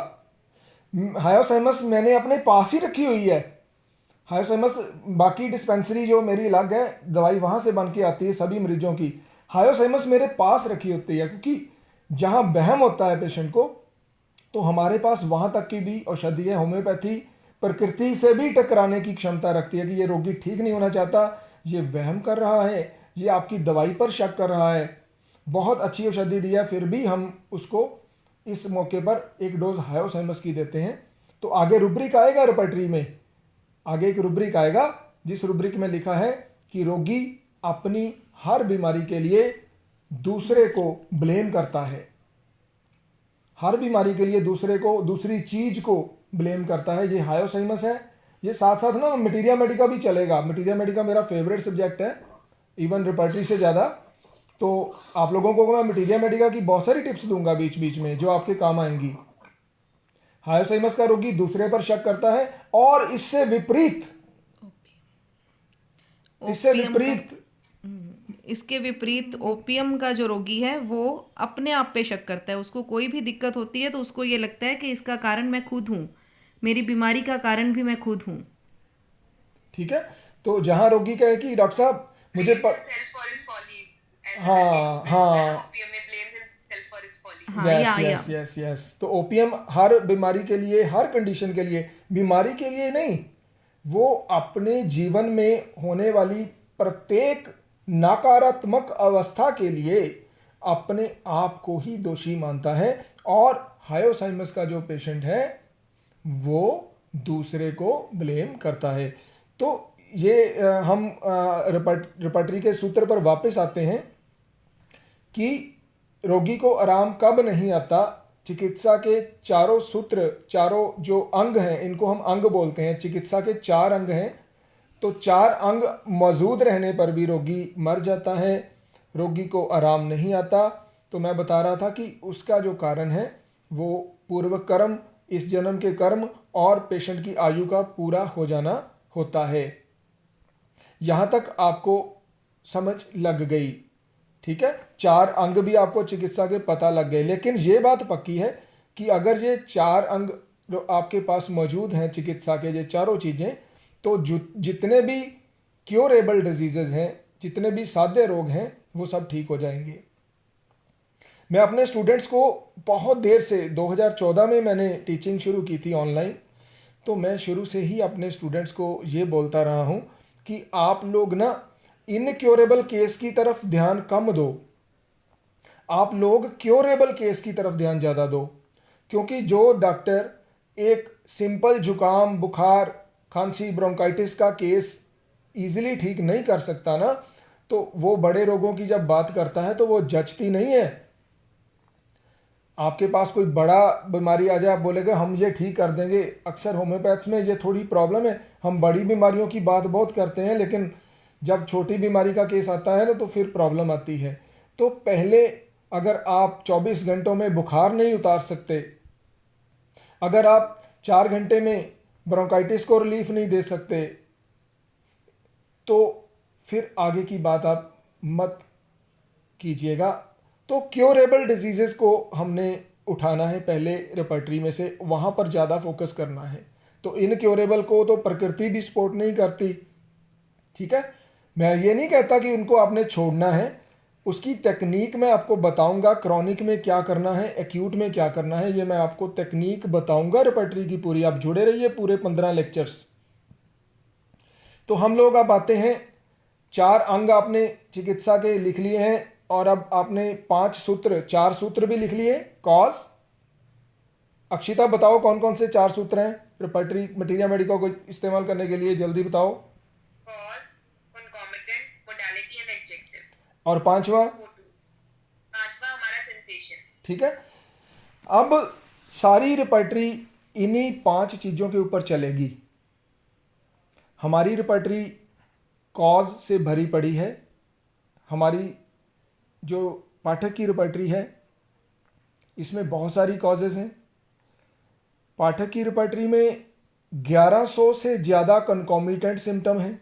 हायोसाइमस मैंने अपने पास ही रखी हुई है। हायोसाइमस, बाकी डिस्पेंसरी जो मेरी अलग है, दवाई वहां से बन के आती है सभी मरीजों की। हायोसाइमस मेरे पास रखी होती है, क्योंकि जहां वहम होता है पेशेंट को, तो हमारे पास वहां तक की भी औषधि है। होम्योपैथी प्रकृति से भी टकराने की क्षमता रखती है कि ये रोगी ठीक नहीं होना चाहता, ये वहम कर रहा है, ये आपकी दवाई पर शक कर रहा है। बहुत अच्छी औषधि दी है, फिर भी हम उसको इस मौके पर एक डोज हायोसाइमस की देते हैं। तो आगे रुब्रिक आएगा रेपर्टरी में, आगे एक रुब्रिक आएगा जिस रुब्रिक में लिखा है कि रोगी अपनी हर बीमारी के लिए दूसरे को ब्लेम करता है। हर बीमारी के लिए दूसरे को, दूसरी चीज को ब्लेम करता है, ये हायोसाइमस है। ये साथ साथ ना मटीरिया मेडिका भी चलेगा। मटीरिया मेडिका मेरा फेवरेट सब्जेक्ट है, इवन रिपर्टरी से ज़्यादा। तो आप लोगों को मैं मटीरिया मेडिका की बहुत सारी टिप्स दूंगा बीच बीच में जो आपके काम आएंगी। हायोसाइमस का रोगी दूसरे पर शक करता है, और इससे विपरीत इसके विपरीत ओपियम का जो रोगी है वो अपने आप पे शक करता है। उसको कोई भी दिक्कत होती है तो उसको ये लगता है कि इसका कारण मैं खुद हूँ, मेरी बीमारी का कारण भी मैं खुद हूँ। ठीक है, तो जहां रोगी कहे कि डॉक्टर साहब मुझे himself for his follies, as हाँ the हाँ opium में blames himself for his follies. हाँ, यस यस यस यस। तो ओपीएम हर बीमारी के लिए, हर कंडीशन के लिए, बीमारी के लिए नहीं, वो अपने जीवन में होने वाली प्रत्येक नकारात्मक अवस्था के लिए अपने आप को ही दोषी मानता है। और हायोसाइमस का जो पेशेंट है वो दूसरे को ब्लेम करता है। तो ये हम रिपर्टरी के सूत्र पर वापस आते हैं कि रोगी को आराम कब नहीं आता। चिकित्सा के चारों सूत्र, चारों जो अंग हैं, इनको हम अंग बोलते हैं। चिकित्सा के 4 अंग हैं, तो 4 अंग मौजूद रहने पर भी रोगी मर जाता है, रोगी को आराम नहीं आता। तो मैं बता रहा था कि उसका जो कारण है वो पूर्व कर्म, इस जन्म के कर्म और पेशेंट की आयु का पूरा हो जाना होता है। यहाँ तक आपको समझ लग गई, ठीक है। 4 अंग भी आपको चिकित्सा के पता लग गए, लेकिन ये बात पक्की है कि अगर ये 4 अंग जो आपके पास मौजूद हैं चिकित्सा के, ये चारों चीज़ें, तो जितने भी क्योरेबल डिजीजेज हैं, जितने भी साध्य रोग हैं, वो सब ठीक हो जाएंगे। मैं अपने स्टूडेंट्स को बहुत देर से 2014 में मैंने टीचिंग शुरू की थी ऑनलाइन, तो मैं शुरू से ही अपने स्टूडेंट्स को ये बोलता रहा हूँ कि आप लोग ना इनक्योरेबल केस की तरफ ध्यान कम दो, आप लोग क्योरेबल केस की तरफ ध्यान ज़्यादा दो। क्योंकि जो डॉक्टर एक सिंपल जुकाम, बुखार, खांसी, ब्रोंकाइटिस का केस इजीली ठीक नहीं कर सकता ना, तो वो बड़े रोगों की जब बात करता है तो वो जचती नहीं है। आपके पास कोई बड़ा बीमारी आ जाए, आप बोलेगे हम ये ठीक कर देंगे। अक्सर होम्योपैथ्स में ये थोड़ी प्रॉब्लम है, हम बड़ी बीमारियों की बात बहुत करते हैं, लेकिन जब छोटी बीमारी का केस आता है ना तो फिर प्रॉब्लम आती है। तो पहले अगर आप 24 घंटों में बुखार नहीं उतार सकते, अगर आप 4 घंटे में ब्रोंकाइटिस को रिलीफ नहीं दे सकते, तो फिर आगे की बात आप मत कीजिएगा। तो क्योरेबल डिजीजेस को हमने उठाना है पहले रेपर्टरी में से, वहाँ पर ज़्यादा फोकस करना है। तो इनक्योरेबल को तो प्रकृति भी सपोर्ट नहीं करती, ठीक है। मैं ये नहीं कहता कि उनको आपने छोड़ना है, उसकी टेक्निक मैं आपको बताऊंगा। क्रॉनिक में क्या करना है, एक्यूट में क्या करना है, ये मैं आपको टेक्निक बताऊंगा रेपर्टरी की पूरी। आप जुड़े रहिए पूरे 15 लेक्चर्स। तो हम लोग अब आते हैं, 4 अंग आपने चिकित्सा के लिख लिए हैं, और अब आपने 4 सूत्र भी लिख लिए। कॉज, अक्षिता बताओ कौन कौन से 4 सूत्र हैं रेपर्टरी मटीरिया मेडिका को इस्तेमाल करने के लिए, जल्दी बताओ। Cause, concomitant, modality and adjective. और 5वां? पांचवा हमारा sensation. ठीक है। अब सारी रेपर्टरी इन्हीं 5 चीज़ों के ऊपर चलेगी। हमारी रेपर्टरी कॉज से भरी पड़ी है। हमारी जो पाठक की रेपर्टरी है इसमें बहुत सारी कॉजेज हैं। पाठक की रेपर्टरी में 1100 से ज़्यादा कंकॉमिटेंट सिम्टम हैं,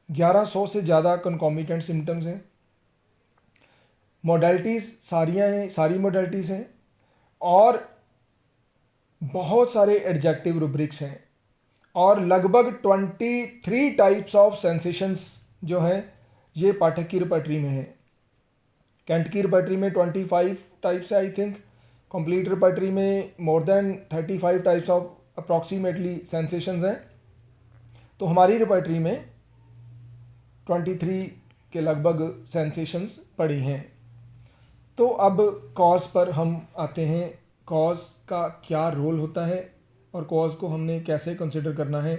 1100 से ज़्यादा कंकॉमिटेंट सिम्टम्स हैं। मोडेलिटीज़ सारियाँ हैं, सारी मोडेलिटीज़ हैं, और बहुत सारे एडजेक्टिव रूब्रिक्स हैं, और लगभग 23 टाइप्स ऑफ सेंसेशंस जो हैं ये पाठक की रेपर्टरी में है। कैंट की रेपर्टरी में 25 टाइप्स है आई थिंक। कंप्लीट रेपर्टरी में more than 35 types of approximately sensations हैं। तो हमारी रेपर्टरी में 23 के लगभग सेंसेशंस पड़ी हैं। तो अब कॉज पर हम आते हैं। कॉज का क्या रोल होता है और कॉज को हमने कैसे कंसिडर करना है।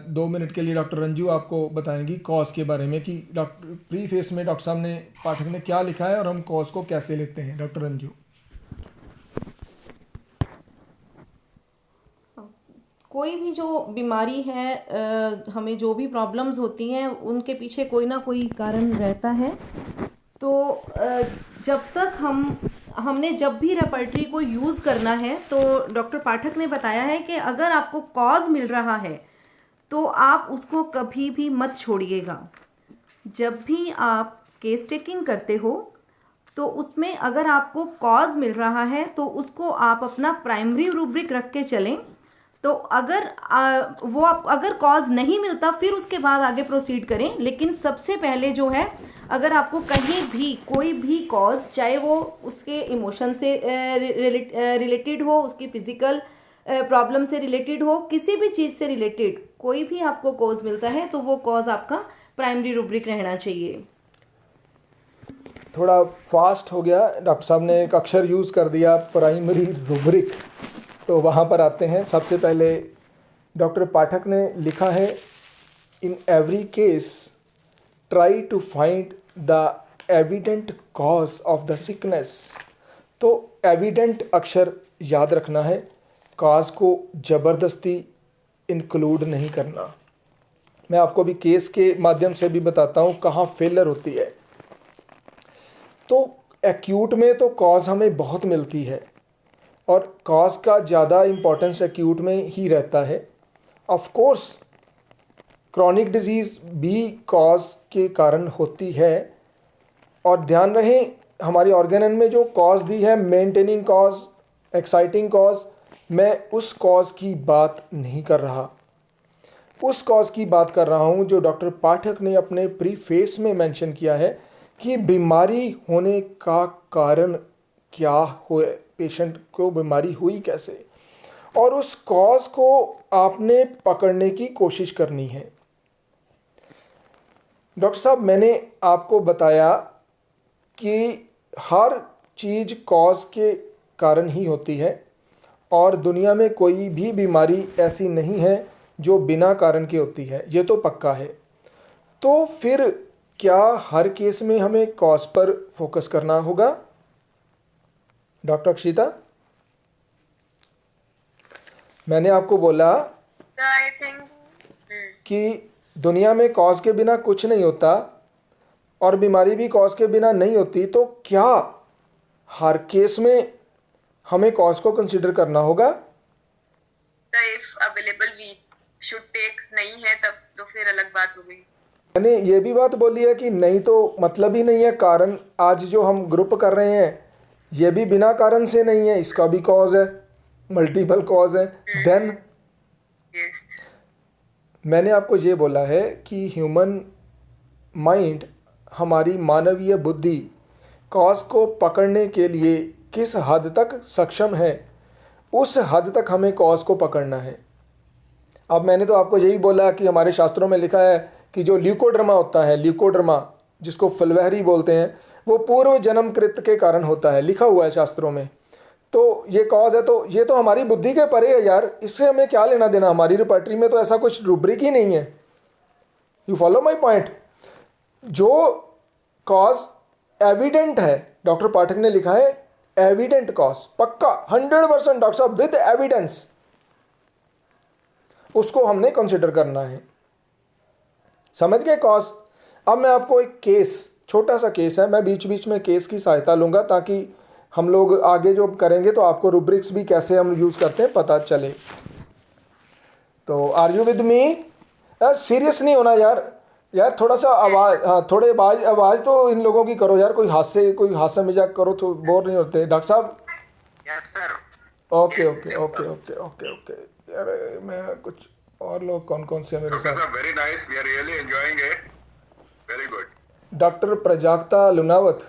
2 मिनट के लिए डॉक्टर रंजू आपको बताएंगी कॉज के बारे में कि डॉक्टर प्रीफेस में डॉक्टर साहब ने, पाठक ने क्या लिखा है और हम कॉज को कैसे लेते हैं। डॉक्टर रंजू। कोई भी जो बीमारी है, हमें जो भी प्रॉब्लम्स होती हैं उनके पीछे कोई ना कोई कारण रहता है। तो जब तक हमने जब भी रेपर्टरी को यूज़ करना है, तो डॉक्टर पाठक ने बताया है कि अगर आपको कॉज मिल रहा है तो आप उसको कभी भी मत छोड़िएगा। जब भी आप केस टेकिंग करते हो तो उसमें अगर आपको कॉज मिल रहा है तो उसको आप अपना प्राइमरी रूब्रिक रख के चलें। तो अगर अगर कॉज नहीं मिलता फिर उसके बाद आगे प्रोसीड करें, लेकिन सबसे पहले जो है, अगर आपको कहीं भी कोई भी कॉज, चाहे वो उसके इमोशन से रिलेटेड हो, उसकी फिजिकल प्रॉब्लम से रिलेटेड हो, किसी भी चीज़ से रिलेटेड कोई भी आपको कॉज मिलता है तो वो कॉज आपका प्राइमरी रूब्रिक रहना चाहिए। थोड़ा फास्ट हो गया, डॉक्टर साहब ने एक अक्षर यूज़ कर दिया, प्राइमरी रूब्रिक। तो वहाँ पर आते हैं। सबसे पहले डॉक्टर पाठक ने लिखा है, in every case try to find the evident cause of the sickness. तो एविडेंट अक्षर याद रखना है, कॉज को ज़बरदस्ती इंक्लूड नहीं करना। मैं आपको भी केस के माध्यम से भी बताता हूँ कहाँ फेलर होती है। तो एक्यूट में तो कॉज हमें बहुत मिलती है और कॉज का ज़्यादा इम्पोर्टेंस एक्यूट में ही रहता है। ऑफ कोर्स क्रॉनिक डिजीज़ भी कॉज के कारण होती है, और ध्यान रहे हमारी ऑर्गेनन में जो कॉज दी है, मेंटेनिंग कॉज, एक्साइटिंग कॉज, मैं उस कॉज की बात नहीं कर रहा, उस कॉज की बात कर रहा हूँ जो डॉक्टर पाठक ने अपने प्रीफेस में मेंशन किया है कि बीमारी होने का कारण क्या हुए, पेशेंट को बीमारी हुई कैसे, और उस कॉज को आपने पकड़ने की कोशिश करनी है। डॉक्टर साहब, मैंने आपको बताया कि हर चीज़ कॉज के कारण ही होती है और दुनिया में कोई भी बीमारी ऐसी नहीं है जो बिना कारण की होती है, ये तो पक्का है। तो फिर क्या हर केस में हमें कॉज पर फोकस करना होगा? डॉक्टर अक्षिता, मैंने आपको बोला So I think कि दुनिया में कॉज के बिना कुछ नहीं होता और बीमारी भी कॉज के बिना नहीं होती, तो क्या हर केस में हमें कॉज को कंसिडर करना होगा? so if available we should take, नहीं है तब तो फिर अलग बात हो गई। मैंने ये भी बात बोली है कि नहीं तो मतलब ही नहीं है कारण। आज जो हम ग्रुप कर रहे हैं ये भी बिना कारण से नहीं है, इसका भी कॉज है, मल्टीपल कॉज है। Then Yes. मैंने आपको ये बोला है कि ह्यूमन माइंड, हमारी मानवीय बुद्धि कॉज को पकड़ने के लिए किस हद तक सक्षम है, उस हद तक हमें कॉज को पकड़ना है। अब मैंने तो आपको यही बोला कि हमारे शास्त्रों में लिखा है कि जो ल्यूकोड्रमा होता है, ल्यूकोड्रमा जिसको फलवहरी बोलते हैं, वो पूर्व जन्म कृत के कारण होता है, लिखा हुआ है शास्त्रों में। तो ये कॉज है, तो ये तो हमारी बुद्धि के परे है यार, इससे हमें क्या लेना देना। हमारी रिपर्टरी में तो ऐसा कुछ रूब्रिक ही नहीं है। You follow my point. जो कॉज एविडेंट है, डॉक्टर पाठक ने लिखा है एविडेंट कॉज, पक्का 100% डॉक्टर साहब विद एविडेंस, उसको हमने कंसिडर करना है। समझ गए कॉज? अब मैं आपको एक केस, छोटा सा केस है, मैं बीच बीच में केस की सहायता लूँगा ताकि हम लोग आगे जो करेंगे तो आपको रूब्रिक्स भी कैसे हम यूज़ करते हैं पता चले। तो are you with me? Serious नहीं होना यार, यार थोड़ा सा आवाज़, हाँ थोड़े आवाज़ तो इन लोगों की करो यार, कोई हास्य मजाक करो तो बोर नहीं होते। डॉक्टर साहब? Yes sir. Okay okay okay okay okay okay यार, मैं कुछ और लोग कौन कौन से हैं मेरे Doctor साथ? sir, very nice. We are really enjoying it. Very good. Doctor Prajakta Lunawat.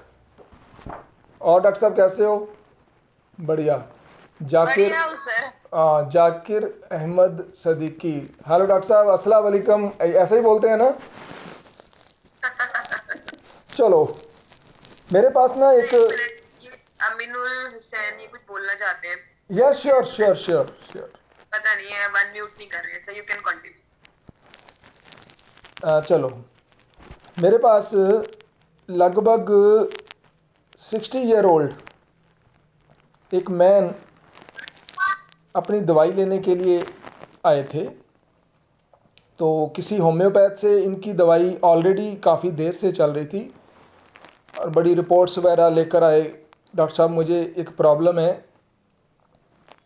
और डॉक्टर साहब कैसे हो? बढ़िया। जाकिर, बढ़िया हूँ sir. Zakir Ahmed Siddiqui. Hello doctor साहब, अस्सलाम वालेकुम, ऐसे ही बोलते हैं ना? चलो, मेरे पास ना एक, ये अमीनुल हुसैन ये कुछ बोलना चाहते हैं, yes sure sure sure sure. पता नहीं है, अनम्यूट नहीं कर रहे हैं, सर यू कैन कंटिन्यू। चलो, मेरे पास लगभग 60 ईयर ओल्ड एक मैन अपनी दवाई लेने के लिए आए थे, तो किसी होम्योपैथ से इनकी दवाई ऑलरेडी काफ़ी देर से चल रही थी और बड़ी रिपोर्ट्स वगैरह लेकर आए, डॉक्टर साहब मुझे एक प्रॉब्लम है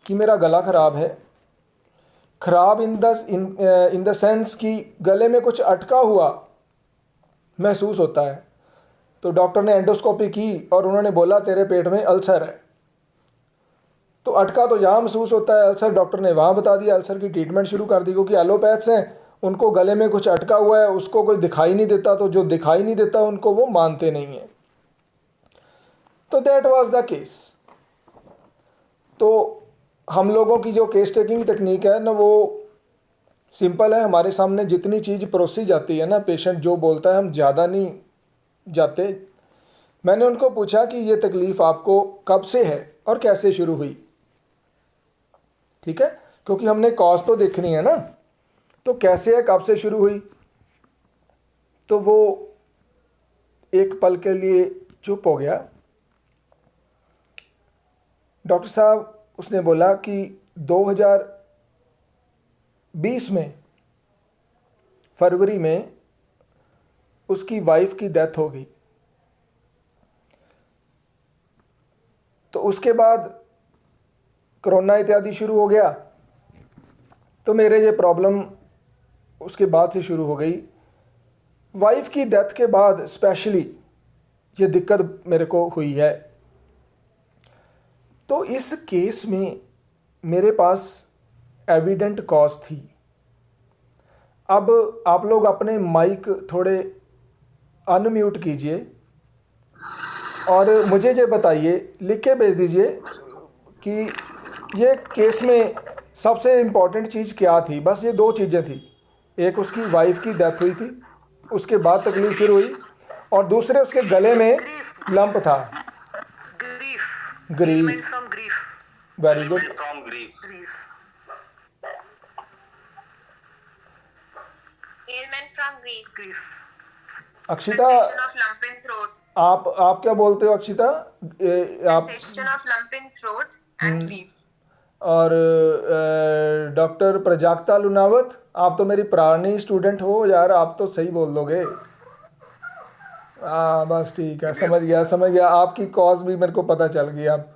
कि मेरा गला ख़राब है। ख़राब इन द सेंस कि गले में कुछ अटका हुआ महसूस होता है। तो डॉक्टर ने एंडोस्कोपी की और उन्होंने बोला तेरे पेट में अल्सर है। तो अटका तो यहाँ महसूस होता है, अल्सर डॉक्टर ने वहाँ बता दिया, अल्सर की ट्रीटमेंट शुरू कर दी। क्योंकि एलोपैथ्स हैं, उनको गले में कुछ अटका हुआ है, उसको कोई दिखाई नहीं देता, तो जो दिखाई नहीं देता उनको वो मानते नहीं हैं। तो दैट वाज द केस। तो हम लोगों की जो केस टेकिंग टेक्निक है ना, वो सिंपल है। हमारे सामने जितनी चीज़ परोसी जाती है ना, पेशेंट जो बोलता है हम ज़्यादा नहीं जाते। मैंने उनको पूछा कि ये तकलीफ़ आपको कब से है और कैसे शुरू हुई, ठीक है, क्योंकि हमने कॉज तो देखनी है ना। तो कैसे है, कब से शुरू हुई। तो वो एक पल के लिए चुप हो गया। डॉक्टर साहब, उसने बोला कि 2020 में फरवरी में उसकी वाइफ की डेथ हो गई। तो उसके बाद कोरोना इत्यादि शुरू हो गया, तो मेरे ये प्रॉब्लम उसके बाद से शुरू हो गई। वाइफ की डेथ के बाद स्पेशली ये दिक्कत मेरे को हुई है। तो इस केस में मेरे पास एविडेंट कॉज थी। अब आप लोग अपने माइक थोड़े अनम्यूट कीजिए और मुझे ये बताइए, लिख के भेज दीजिए कि ये केस में सबसे इम्पॉर्टेंट चीज़ क्या थी। बस ये दो चीज़ें थी, एक उसकी वाइफ की डेथ हुई थी, उसके बाद तकलीफ शुरू हुई, और दूसरे उसके गले में लंप था। Grief. Very good. From grief. Ailment from grief. Akshita, Sensation of lump in throat. आप क्या बोलते हो अक्षिता? आप Sensation of lump in throat and grief. और डॉक्टर प्रजाक्ता लुनावत, आप तो मेरी पुरानी स्टूडेंट हो यार, आप तो सही बोल दोगे। बस ठीक है, समझ गया। आपकी कॉज भी मेरे को पता चल गई। अब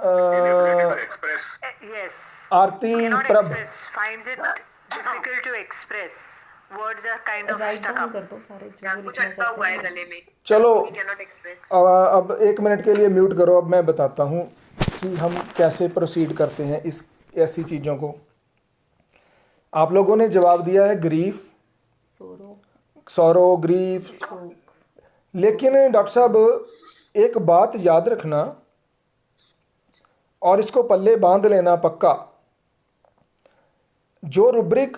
Inability to express. Yes. Aarti Cannot प्रभ, express. Finds it difficult to express. Words are kind of right stuck down up. कर दो सारे जो या वो कुछ लिखना अटका चाहते हुआ है हैं। गले में. चलो He cannot express. अब 1 मिनट के लिए म्यूट करो। अब मैं बताता हूँ कि हम कैसे प्रोसीड करते हैं इस ऐसी चीज़ों को। आप लोगों ने जवाब दिया है ग्रीफ, सौरो, ग्रीफ। लेकिन डॉक्टर साहब एक बात याद रखना और इसको पल्ले बांध लेना पक्का, जो रुब्रिक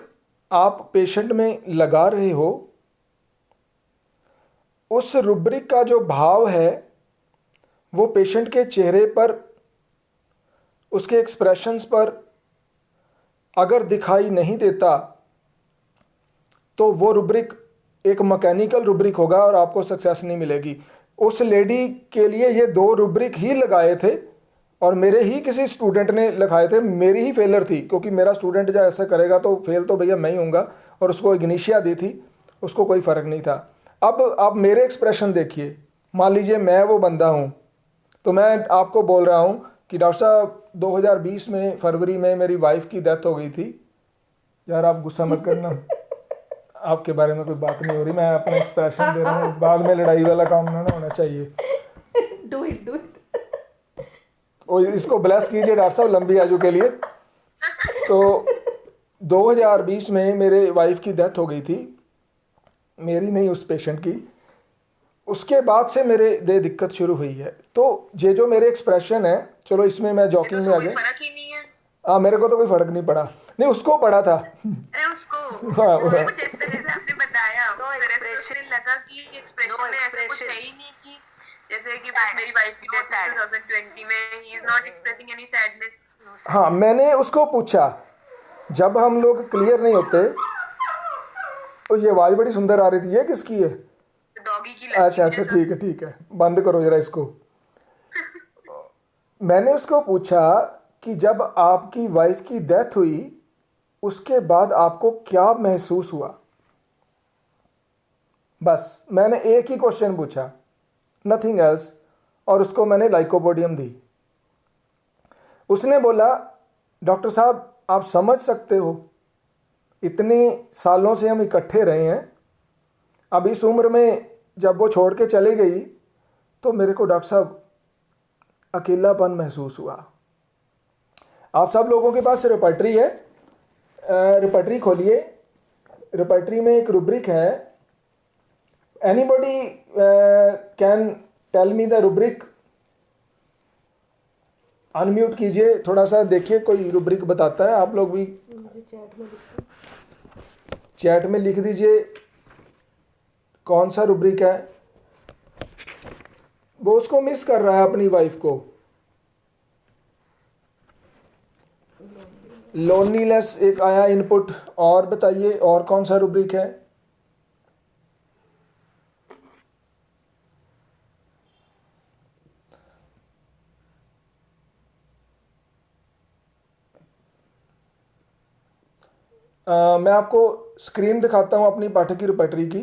आप पेशेंट में लगा रहे हो, उस रुब्रिक का जो भाव है वो पेशेंट के चेहरे पर, उसके एक्सप्रेशंस पर अगर दिखाई नहीं देता तो वो रुब्रिक एक मैकेनिकल रुब्रिक होगा और आपको सक्सेस नहीं मिलेगी। उस लेडी के लिए ये 2 रुब्रिक ही लगाए थे और मेरे ही किसी स्टूडेंट ने लगाए थे, मेरी ही फेलर थी, क्योंकि मेरा स्टूडेंट जब ऐसा करेगा तो फेल तो भैया मैं ही हूँगा। और उसको इग्निशिया दी थी, उसको कोई फ़र्क नहीं था। अब आप मेरे एक्सप्रेशन देखिए, मान लीजिए मैं वो बंदा हूँ, तो मैं आपको बोल रहा हूँ कि डॉक्टर साहब 2020 में फरवरी में मेरी वाइफ की डेथ हो गई थी। यार आप गुस्सा मत करना, आपके बारे में कोई बात नहीं हो रही, मैं अपना एक्सप्रेशन दे रहा हूँ, बाद में लड़ाई वाला काम ना होना चाहिए। Do it. और इसको ब्लेस कीजिए डॉक्टर साहब लंबी आयु के लिए। तो 2020 में मेरे वाइफ की डेथ हो गई थी, मेरी नहीं उस पेशेंट की। उसके बाद से मेरे ये दिक्कत शुरू हुई है। तो ये जो मेरे एक्सप्रेशन है, चलो इसमें मैं जॉकिंग में आ कोई गया। फर्क ही नहीं है. हाँ, मेरे को तो कोई फ़र्क नहीं पड़ा। नहीं, उसको पड़ा था। अरे उसको हाँ, वो जैसे आपने बताया, No फिर ऐसे expression. उसने लगा कि एक्सप्रेशन No में ऐसा कुछ expression. है ही नहीं कि जैसे कि बस मेरी वाइफ की डेथ हुई 2020 में, he is not expressing any sadness. हाँ, मैंने उसको पूछा, जब हम लोग क्लियर नहीं होते, तो ये आवाज़ बड़ी सुंदर आ रही थी, ये किसकी है? डॉगी की अच्छा, ठीक है, बंद करो जरा इसको। मैंने उसको पूछा कि जब आपकी वाइफ की डेथ हुई उसके बाद आपको क्या महसूस हुआ? बस मैंने एक ही क्वेश्चन पूछा, नथिंग एल्स, और उसको मैंने लाइकोपोडियम दी। उसने बोला, डॉक्टर साहब आप समझ सकते हो, इतने सालों से हम इकट्ठे रहे हैं, अब इस उम्र में जब वो छोड़ के चली गई तो मेरे को डॉक्टर साहब अकेलापन महसूस हुआ। आप सब लोगों के पास रिपर्टरी है, रिपर्टरी खोलिए। रिपर्टरी में एक रुब्रिक है, anybody can tell me the rubric? Unmute कीजिए, थोड़ा सा देखिए कोई रुब्रिक बताता है। आप लोग भी चैट में लिख दीजिए कौन सा रुब्रिक है। वो उसको मिस कर रहा है अपनी वाइफ को। लोनलीनेस एक आया इनपुट, और बताइए और कौन सा रुब्रिक है? मैं आपको स्क्रीन दिखाता हूँ अपनी पाठक की रिपर्टरी की।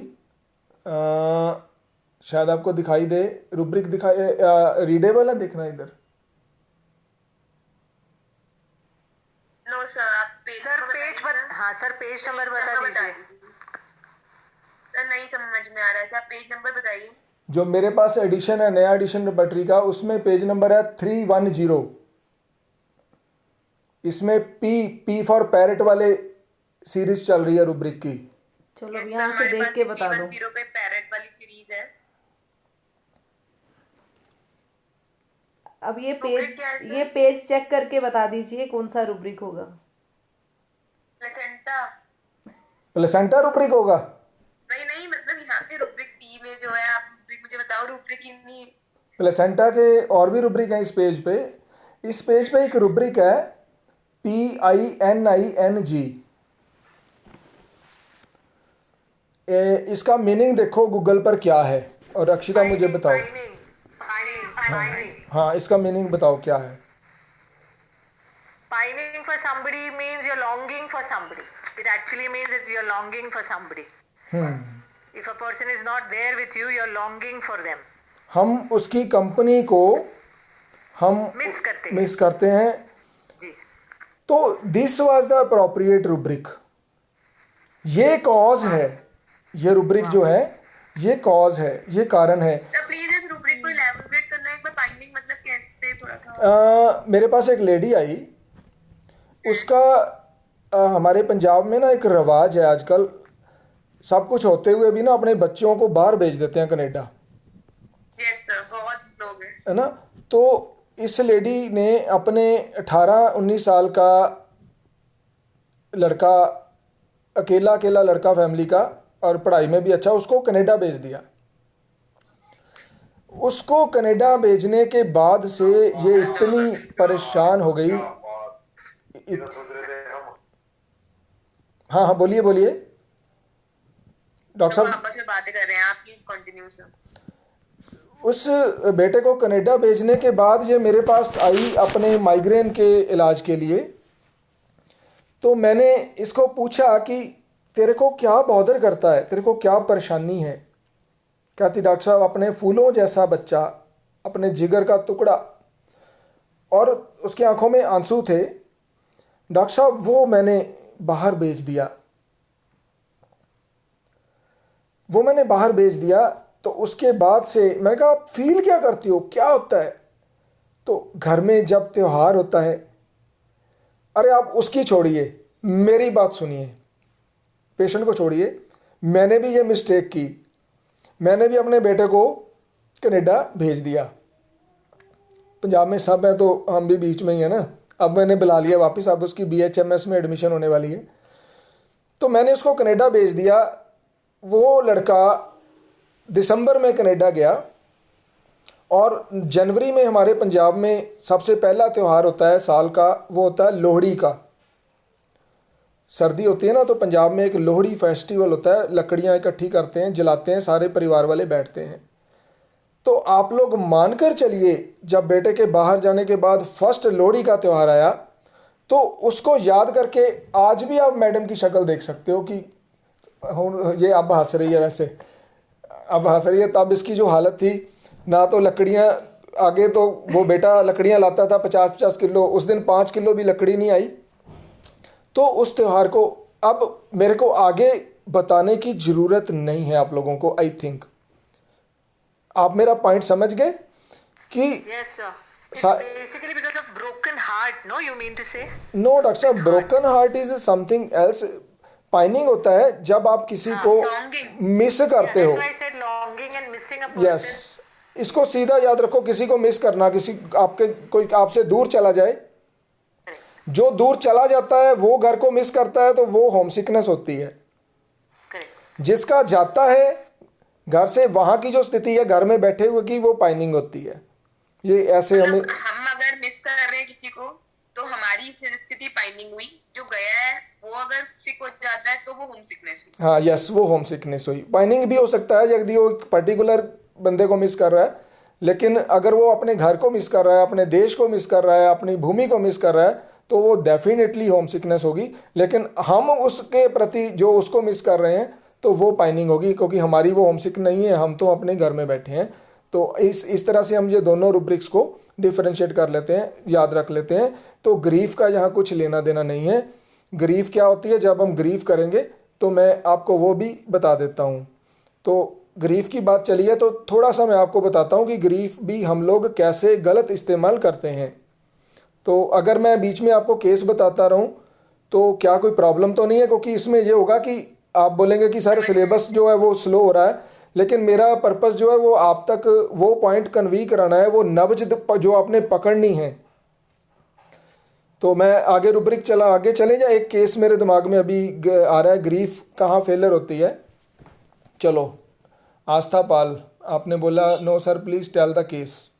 शायद आपको दिखाई दे, रुब्रिक दिखाई रीडेबल है, देखना इधर। नो सर, आप पेज सर पेज हाँ सर, पेज नंबर बता दीजिए। सर नहीं समझ में आ रहा है सर, आप पेज नंबर बताइए। जो मेरे पास एडिशन है, नया एडिशन रिपर्टरी का, उसमें पेज नंबर है 310। इसमें पी फॉर पैरेट वाले सीरीज चल रही है रुब्रिक की। चलो Yes, यहाँ sir, से हमारे देख पास के बता दो। 310 पे पैरेट वाली सीरीज है। अब ये रुब्रिक क्या है पेज, सर? ये पेज चेक करके बता दीजिए कौन सा रुब्रिक होगा। प्लेसेंटा? प्लेसेंटा रुब्रिक होगा? नहीं नहीं, मतलब यहाँ पे रुब्रिक टी में जो है, आप रुब्रिक मुझे बताओ, रुब्रिक ही नहीं। प्लेसेंटा के और भी रुब्रिक हैं इस पेज पे। इस पेज पे एक रुब्रिक है PINING। इसका मीनिंग देखो गूगल पर क्या है, और अक्षिता मुझे बताओ। हाँ, इसका मीनिंग बताओ क्या है। Pining for somebody means you're longing for somebody. It actually means that you're longing for somebody. If a person is not there with you, you're longing for them. हम उसकी कंपनी को हम मिस करते हैं। जी। तो this was the appropriate rubric. ये cause है, ये रुब्रिक जो है ये कॉज है, ये कारण है। सर प्लीज इस रुब्रिक को इलैबोरेट करना एक बार, पाइनिंग मतलब कैसे, थोड़ा सा। मेरे पास एक लेडी आई, उसका हमारे पंजाब में ना एक रिवाज है आजकल, सब कुछ होते हुए भी ना अपने बच्चों को बाहर भेज देते हैं कनाडा। यस सर, बहुत लोग हैं, है ना। तो इस लेडी ने अपने 18-19 साल का लड़का, अकेला लड़का फैमिली का, और पढ़ाई में भी अच्छा, उसको कनाडा भेज दिया। उसको कनाडा भेजने के बाद से ये इतनी परेशान हो गई। हाँ बोलिए डॉक्टर तो साहब। आपस में बातें कर रहे हैं, आप प्लीज कंटिन्यू सर। उस बेटे को कनाडा भेजने के बाद ये मेरे पास आई अपने माइग्रेन के इलाज के लिए। तो मैंने इसको पूछा कि तेरे को क्या बॉदर करता है, तेरे को क्या परेशानी है? कहती डॉक्टर साहब अपने फूलों जैसा बच्चा, अपने जिगर का टुकड़ा, और उसकी आंखों में आंसू थे। डॉक्टर साहब वो मैंने बाहर भेज दिया, वो मैंने बाहर भेज दिया। तो उसके बाद से मैंने कहा आप फील क्या करती हो, क्या होता है? तो घर में जब त्यौहार होता है, अरे आप उसकी छोड़िए, मेरी बात सुनिए, पेशेंट को छोड़िए। मैंने भी ये मिस्टेक की, मैंने भी अपने बेटे को कनाडा भेज दिया। पंजाब में सब है तो हम भी बीच में ही है ना। अब मैंने बुला लिया वापस, अब उसकी BHMS में एडमिशन होने वाली है। तो मैंने उसको कनाडा भेज दिया। वो लड़का दिसंबर में कनाडा गया, और जनवरी में हमारे पंजाब में सबसे पहला त्यौहार होता है साल का, वो होता है लोहड़ी का। सर्दी होती है ना, तो पंजाब में एक लोहड़ी फेस्टिवल होता है, लकड़ियाँ इकट्ठी करते हैं, जलाते हैं, सारे परिवार वाले बैठते हैं। तो आप लोग मानकर चलिए, जब बेटे के बाहर जाने के बाद फर्स्ट लोहड़ी का त्यौहार आया तो उसको याद करके आज भी आप मैडम की शक्ल देख सकते हो कि ये अब हंस रही है, वैसे अब हंस रही है, तब इसकी जो हालत थी ना, तो लकड़ियाँ आगे तो वो बेटा लकड़ियाँ लाता था 50-50 किलो, उस दिन 5 किलो भी लकड़ी नहीं आई। तो उस त्यौहार को अब मेरे को आगे बताने की ज़रूरत नहीं है आप लोगों को। आई थिंक आप मेरा पॉइंट समझ गए कि Yes, sir. It's सा- basically because of broken heart, no? You mean to say? No doctor साहब, broken heart is something else. Pining होता है जब आप किसी को longing. मिस करते That's हो। why I said longing and missing a person. Yes, इसको सीधा याद रखो, किसी को मिस करना, किसी आपके कोई आपसे दूर चला जाए, जो दूर चला जाता है वो घर को मिस करता है, तो वो होम सिकनेस होती है। Correct. जिसका जाता है घर से, वहाँ की जो स्थिति है घर में बैठे हुए की, वो पाइनिंग होती है। ये ऐसे हमें, मतलब हम अगर मिस कर रहे हैं किसी को तो हमारी स्थिति पाइनिंग हुई, जो गया है वो अगर सिक हो जाता है तो वो होम सिकनेस हुई। हाँ यस, वो होम सिकनेस हुई। पाइनिंग भी हो सकता है यदि वो एक पर्टिकुलर बंदे को मिस कर रहा है, लेकिन अगर वो अपने घर को मिस कर रहा है, अपने देश को मिस कर रहा है, अपनी भूमि को मिस कर रहा है, तो वो डेफिनेटली होम सिकनेस होगी। लेकिन हम उसके प्रति जो उसको मिस कर रहे हैं तो वो पाइनिंग होगी, क्योंकि हमारी वो होम सिक नहीं है, हम तो अपने घर में बैठे हैं। तो इस तरह से हम ये दोनों रूब्रिक्स को डिफरेंशिएट कर लेते हैं, याद रख लेते हैं। तो ग्रीफ का यहाँ कुछ लेना देना नहीं है। ग्रीफ क्या होती है, जब हम ग्रीफ करेंगे तो मैं आपको वो भी बता देता हूँ। तो ग्रीफ की बात चली है तो थोड़ा सा मैं आपको बताता हूँ कि ग्रीफ भी हम लोग कैसे गलत इस्तेमाल करते हैं। तो अगर मैं बीच में आपको केस बताता रहूँ तो क्या कोई प्रॉब्लम तो नहीं है, क्योंकि इसमें ये होगा कि आप बोलेंगे कि सर सिलेबस जो है वो स्लो हो रहा है, लेकिन मेरा पर्पस जो है वो आप तक वो पॉइंट कन्वी कराना है, वो नब्ज जो आपने पकड़नी है। तो मैं आगे रूब्रिक आगे चले जाए। एक केस मेरे दिमाग में अभी आ रहा है, ग्रीफ कहाँ फेलर होती है। चलो आस्था पाल, आपने बोला no sir please tell the case.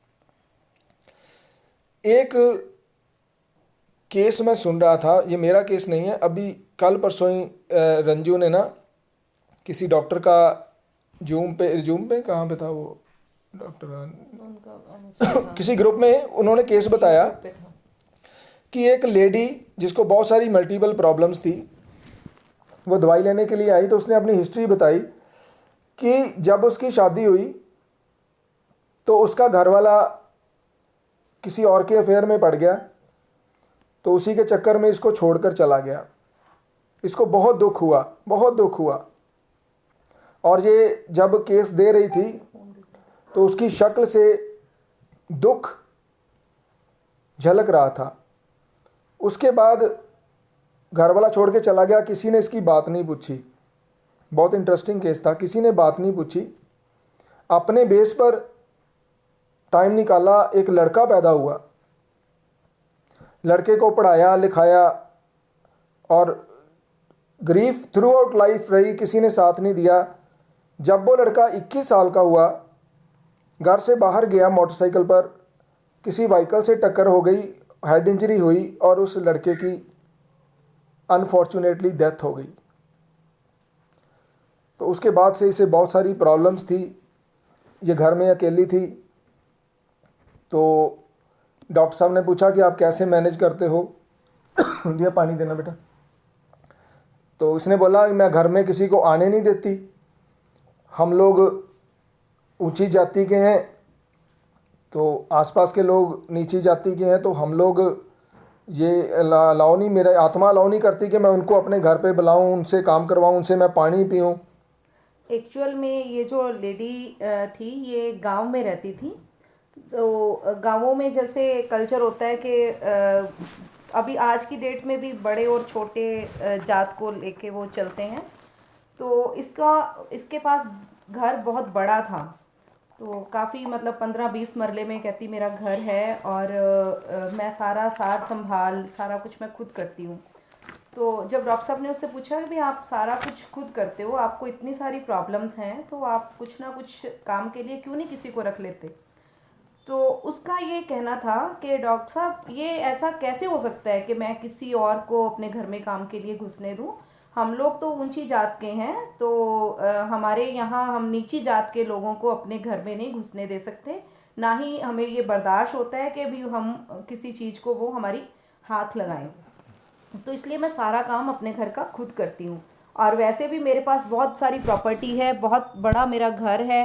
एक केस मैं सुन रहा था, ये मेरा केस नहीं है, अभी कल परसों ही रंजू ने ना किसी डॉक्टर का जूम पे कहाँ पे था वो डॉक्टर का किसी ग्रुप में उन्होंने केस बताया कि एक लेडी जिसको बहुत सारी मल्टीपल प्रॉब्लम्स थी, वो दवाई लेने के लिए आई, तो उसने अपनी हिस्ट्री बताई कि जब उसकी शादी हुई तो उसका घरवाला किसी और के अफेयर में पड़ गया, तो उसी के चक्कर में इसको छोड़कर चला गया। इसको बहुत दुख हुआ, बहुत दुख हुआ। और ये जब केस दे रही थी तो उसकी शक्ल से दुख झलक रहा था। उसके बाद घरवाला छोड़ के चला गया, किसी ने इसकी बात नहीं पूछी। बहुत इंटरेस्टिंग केस था, किसी ने बात नहीं पूछी। अपने बेस पर टाइम निकाला, एक लड़का पैदा हुआ, लड़के को पढ़ाया लिखाया, और ग्रीफ थ्रू आउट लाइफ रही, किसी ने साथ नहीं दिया। जब वो लड़का 21 साल का हुआ, घर से बाहर गया मोटरसाइकिल पर, किसी व्हीकल से टक्कर हो गई, हेड इंजरी हुई और उस लड़के की अनफॉर्चुनेटली डेथ हो गई। तो उसके बाद से इसे बहुत सारी प्रॉब्लम्स थी, ये घर में अकेली थी। तो डॉक्टर साहब ने पूछा कि आप कैसे मैनेज करते हो, दिया पानी देना बेटा। तो इसने बोला मैं घर में किसी को आने नहीं देती, हम लोग ऊंची जाति के हैं, तो आसपास के लोग नीची जाति के हैं, तो हम लोग ये अलाउ नहीं, मेरा आत्मा अलाउ नहीं करती कि मैं उनको अपने घर पे बुलाऊं, उनसे काम करवाऊं, उनसे मैं पानी पीऊं। एक्चुअल में ये जो लेडी थी ये गांव में रहती थी। तो गांवों में जैसे कल्चर होता है कि अभी आज की डेट में भी बड़े और छोटे जात को लेके वो चलते हैं। तो इसके पास घर बहुत बड़ा था, तो काफ़ी मतलब 15-20 मरले में कहती मेरा घर है, और मैं सारा सार संभाल सारा कुछ मैं खुद करती हूँ। तो जब डॉक्टर साहब ने उससे पूछा कि भाई आप सारा कुछ खुद करते हो, आपको इतनी सारी प्रॉब्लम्स हैं, तो आप कुछ ना कुछ काम के लिए क्यों नहीं किसी को रख लेते। तो उसका ये कहना था कि डॉक्टर साहब ये ऐसा कैसे हो सकता है कि मैं किसी और को अपने घर में काम के लिए घुसने दूं। हम लोग तो ऊंची जात के हैं, तो हमारे यहाँ हम नीची जात के लोगों को अपने घर में नहीं घुसने दे सकते, ना ही हमें ये बर्दाश्त होता है कि भी हम किसी चीज़ को वो हमारी हाथ लगाएं। तो इसलिए मैं सारा काम अपने घर का खुद करती हूँ। और वैसे भी मेरे पास बहुत सारी प्रॉपर्टी है, बहुत बड़ा मेरा घर है,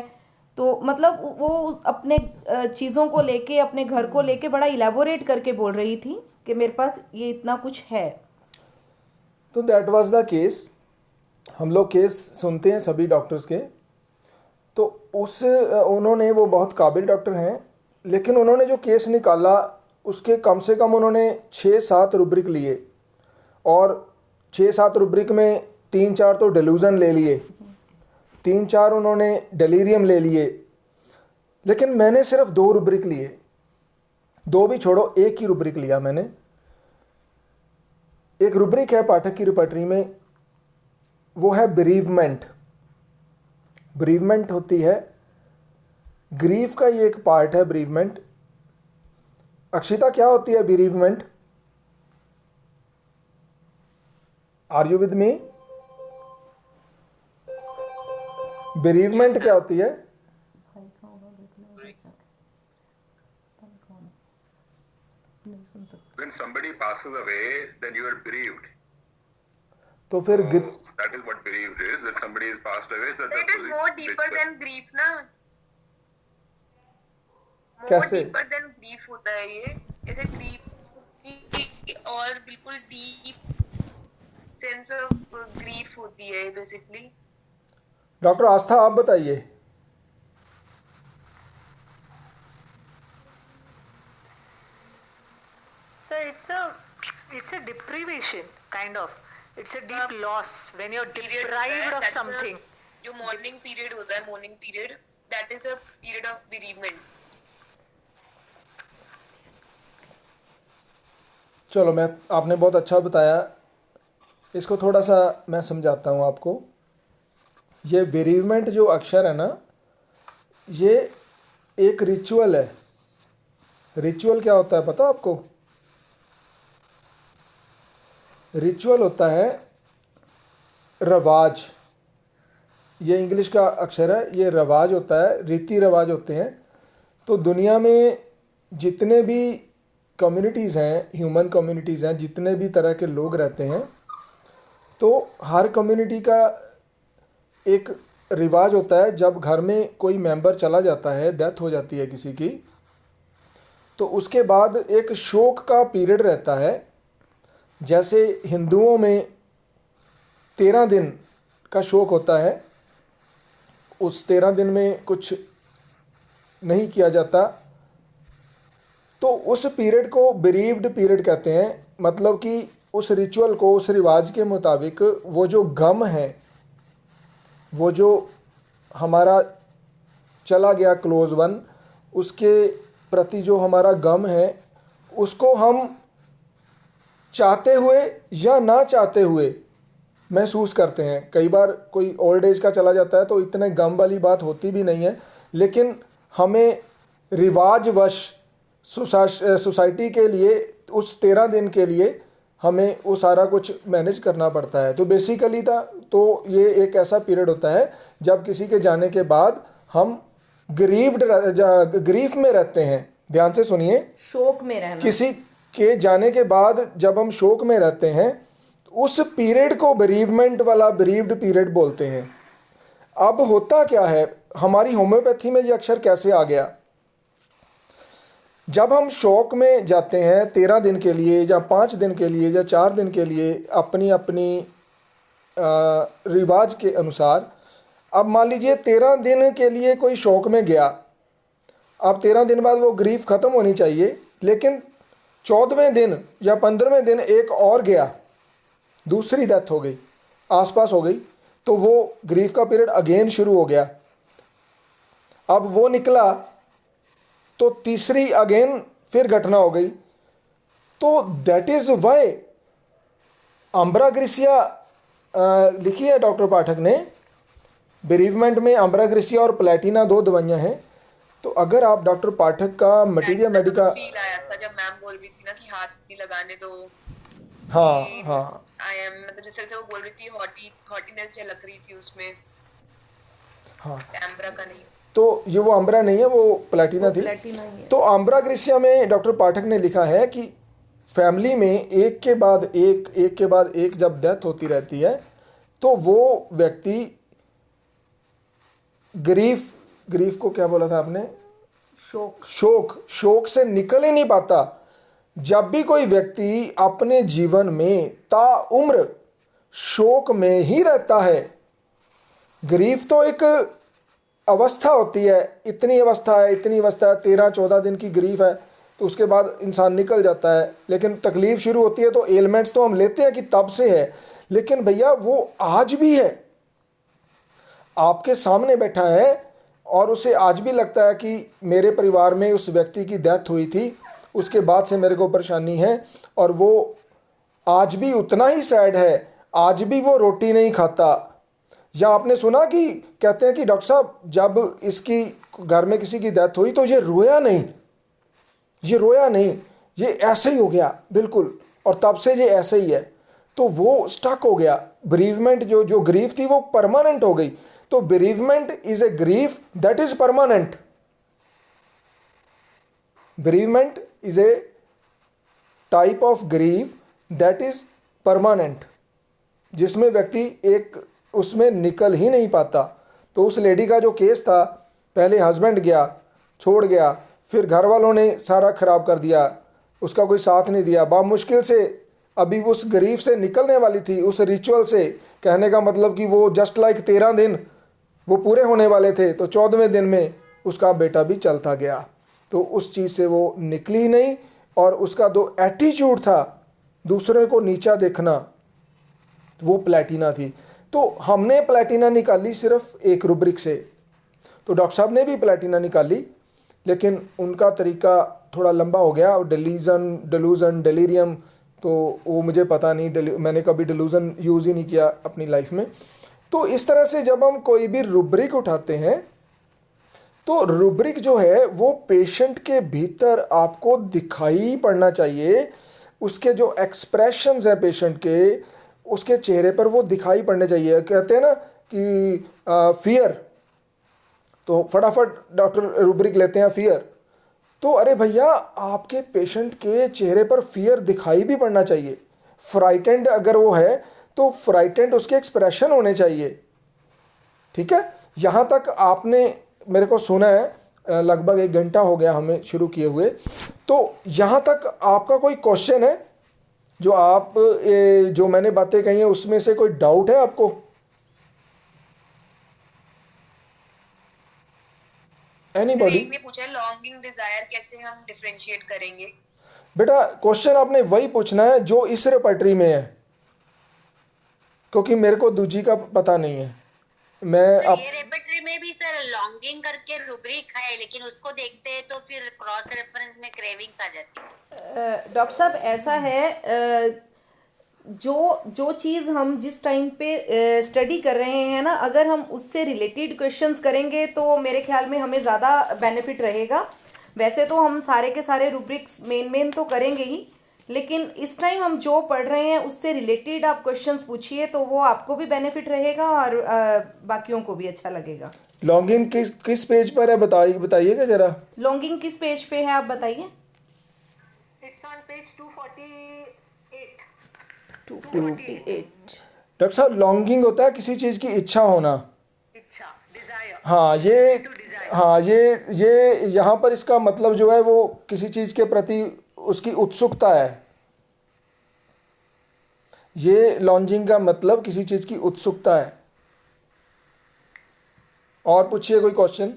तो मतलब वो अपने चीज़ों को लेके, अपने घर को लेके बड़ा इलेबोरेट करके बोल रही थी कि मेरे पास ये इतना कुछ है। तो दैट वाज द केस। हम लोग केस सुनते हैं सभी डॉक्टर्स के, तो उन्होंने, वो बहुत काबिल डॉक्टर हैं, लेकिन उन्होंने जो केस निकाला उसके कम से कम उन्होंने 6-7 रुब्रिक लिए, और 6-7 रुब्रिक में 3-4 तो डेलूजन ले लिए, 3-4 उन्होंने डेलीरियम ले लिए, लेकिन मैंने सिर्फ 2 रुब्रिक लिए। 2 भी छोड़ो, एक ही रुब्रिक लिया मैंने। एक रुब्रिक है पाठक की रिपर्टरी में, वो है बेरीवमेंट। बेरीवमेंट होती है, ग्रीफ का ये एक पार्ट है बेरीवमेंट। अक्षिता, क्या होती है bereavement? Are you with me? Bereavement क्या होती है? When somebody passes away, then you are bereaved. तो फिर So, that is what bereaved is. That somebody is passed away. So It is more deeper than grief ना, more कैसे? deeper than grief होता है ये। जैसे grief की और बिल्कुल deep sense of grief होती है basically। डॉक्टर आस्था, आप बताइए। So it's a deprivation kind of. It's a deep loss when you're Period deprived of that's a- something. जो mourning period होता है, mourning period, that is a period of bereavement। चलो, आपने बहुत अच्छा बताया, इसको थोड़ा सा मैं समझाता हूँ आपको। ये बेरीवमेंट जो अक्षर है ना, ये एक रिचुअल है। रिचुअल क्या होता है पता आपको? रिचुअल होता है रवाज। ये इंग्लिश का अक्षर है, ये रवाज होता है, रीति रिवाज होते हैं। तो दुनिया में जितने भी कम्युनिटीज़ हैं, ह्यूमन कम्युनिटीज़ हैं, जितने भी तरह के लोग रहते हैं, तो हर कम्युनिटी का एक रिवाज होता है। जब घर में कोई मेंबर चला जाता है, डेथ हो जाती है किसी की, तो उसके बाद एक शोक का पीरियड रहता है। जैसे हिंदुओं में 13 दिन का शोक होता है, उस 13 दिन में कुछ नहीं किया जाता, तो उस पीरियड को बेरीव्ड पीरियड कहते हैं। मतलब कि उस रिचुअल को, उस रिवाज के मुताबिक वो जो गम है, वो जो हमारा चला गया क्लोज वन, उसके प्रति जो हमारा गम है, उसको हम चाहते हुए या ना चाहते हुए महसूस करते हैं। कई बार कोई ओल्ड एज का चला जाता है तो इतने गम वाली बात होती भी नहीं है, लेकिन हमें रिवाजवश सोसाइटी के लिए उस 13 दिन के लिए हमें वो सारा कुछ मैनेज करना पड़ता है। तो बेसिकली तो ये एक ऐसा पीरियड होता है जब किसी के जाने के बाद हम ग्रीफ में रहते हैं। ध्यान से सुनिए, शोक में रहना। किसी के जाने के बाद जब हम शोक में रहते हैं, उस पीरियड को बेरीवमेंट वाला, बेरीव्ड पीरियड बोलते हैं। अब होता क्या है, हमारी होम्योपैथी में ये अक्षर कैसे आ गया? जब हम शोक में जाते हैं 13 दिन के लिए या 5 दिन के लिए या 4 दिन के लिए, अपनी अपनी रिवाज के अनुसार। अब मान लीजिए 13 दिन के लिए कोई शोक में गया, अब 13 दिन बाद वो ग्रीफ ख़त्म होनी चाहिए, लेकिन 14वें दिन या 15वें दिन एक और गया, दूसरी डेथ हो गई, आसपास हो गई, तो वो ग्रीफ का पीरियड अगेन शुरू हो गया। अब वो निकला तो तीसरी अगेन फिर घटना हो गई। तो दैट इज़ वाई अम्ब्राग्रेसिया लिखी है डॉक्टर पाठक ने। बेरीवमेंट में अम्ब्राग्रेसिया और प्लेटिना 2 दवाइयाँ हैं। तो अगर आप डॉक्टर पाठक का मटीरिया मेडिका, फील आया था जब मैम बोल रही थी ना कि हाथ नहीं लगाने दो, हाँ कि हाँ आई एम, मतलब जिस तरह से वो बोल रही थी, हॉटीनेस झलक रही थी उसमें, हाँ। एम्ब्रा का नहीं। तो ये वो अम्ब्रा नहीं है, वो प्लेटिना वो थी। प्लेटिना ही है। तो अम्ब्रा ग्रेसिया में डॉक्टर पाठक ने लिखा है कि फैमिली में एक के बाद एक के बाद एक जब डेथ होती रहती है तो वो व्यक्ति ग्रीफ को क्या बोला था आपने, शोक। शोक से निकल ही नहीं पाता। जब भी कोई व्यक्ति अपने जीवन में ताउम्र शोक में ही रहता है, ग्रीफ तो एक अवस्था होती है, इतनी अवस्था है, 13-14 दिन की ग्रीफ है, तो उसके बाद इंसान निकल जाता है। लेकिन तकलीफ शुरू होती है तो एलिमेंट्स तो हम लेते हैं कि तब से है, लेकिन भैया वो आज भी है, आपके सामने बैठा है और उसे आज भी लगता है कि मेरे परिवार में उस व्यक्ति की डेथ हुई थी, उसके बाद से मेरे को परेशानी है, और वो आज भी उतना ही सैड है, आज भी वो रोटी नहीं खाता। या आपने सुना कि कहते हैं कि डॉक्टर साहब जब इसकी घर में किसी की डेथ हुई तो ये रोया नहीं, ये ऐसे ही हो गया बिल्कुल, और तब से ये ऐसे ही है। तो वो स्टक हो गया, बेरीवमेंट जो ग्रीफ थी वो परमानेंट हो गई। तो bereavement is a grief that is permanent. Bereavement is a type of grief that is permanent, जिसमें व्यक्ति एक उसमें निकल ही नहीं पाता। तो उस लेडी का जो केस था, पहले हस्बैंड गया, छोड़ गया, फिर घर वालों ने सारा खराब कर दिया, उसका कोई साथ नहीं दिया, मुश्किल से अभी उस गरीब से निकलने वाली थी, उस रिचुअल से। कहने का मतलब कि वो जस्ट लाइक 13 दिन वो पूरे होने वाले थे, तो 14वें दिन में उसका बेटा भी चलता गया। तो उस चीज़ से वो निकली ही नहीं, और उसका जो एटीट्यूड था दूसरे को नीचा देखना, वो प्लेटिना थी। तो हमने प्लेटिना निकाली सिर्फ एक रुब्रिक से, तो डॉक्टर साहब ने भी प्लेटिना निकाली, लेकिन उनका तरीका थोड़ा लंबा हो गया। डेलूजन, डेलीरियम, तो वो मुझे पता नहीं, मैंने कभी डेलूजन यूज़ ही नहीं किया अपनी लाइफ में। तो इस तरह से जब हम कोई भी रुब्रिक उठाते हैं तो रुब्रिक जो है वो पेशेंट के भीतर आपको दिखाई पड़ना चाहिए, उसके जो एक्सप्रेशंस हैं पेशेंट के, उसके चेहरे पर वो दिखाई पड़ने चाहिए। कहते हैं ना कि फियर, तो फटाफट डॉक्टर रुब्रिक लेते हैं फियर, तो अरे भैया आपके पेशेंट के चेहरे पर फियर दिखाई भी पड़ना चाहिए। फ्राइटेंड अगर वो है तो फ्राइटेंड उसके एक्सप्रेशन होने चाहिए, ठीक है। यहाँ तक आपने मेरे को सुना है, लगभग 1 घंटा हो गया हमें शुरू किए हुए, तो यहाँ तक आपका कोई क्वेश्चन है जो जो मैंने बातें कही हैं उसमें से कोई डाउट है आपको? एनीबॉडी? एक ने पूछा है लॉन्गिंग डिजायर कैसे हम डिफरेंशिएट करेंगे। बेटा क्वेश्चन आपने वही पूछना है जो इस रेपर्टरी में है, क्योंकि मेरे को दूजी का पता नहीं है। तो ये रेपर्टरी में भी सर लॉन्गिंग करके रुब्रिक है, लेकिन उसको देखते हैं तो फिर क्रॉस रेफरेंस में क्रेविंग्स आ जाती है। डॉक्टर साहब ऐसा है, जो चीज़ हम जिस टाइम पे स्टडी कर रहे हैं ना, अगर हम उससे रिलेटेड क्वेश्चंस करेंगे तो मेरे ख्याल में हमें ज़्यादा बेनिफिट रहेगा। वैसे तो हम सारे के सारे रुब्रिक्स मेन तो करेंगे ही, लेकिन इस टाइम हम जो पढ़ रहे हैं उससे रिलेटेड आप क्वेश्चंस पूछिए तो वो आपको भी बेनिफिट रहेगा और बाकियों को भी अच्छा लगेगा। लॉन्गिंग किस पेज पर है बताइएगा जरा। लॉन्गिंग किस पेज पे है आप बताइए। It's on page 248. 248। डॉक्टर साहब लॉन्गिंग होता है किसी चीज़ की इच्छा होना। इच्छा, desire. हाँ ये यहाँ पर इसका मतलब जो है वो किसी चीज़ के प्रति उसकी उत्सुकता है। ये लॉन्जिंग का मतलब किसी चीज़ की उत्सुकता है। और पूछिए कोई क्वेश्चन।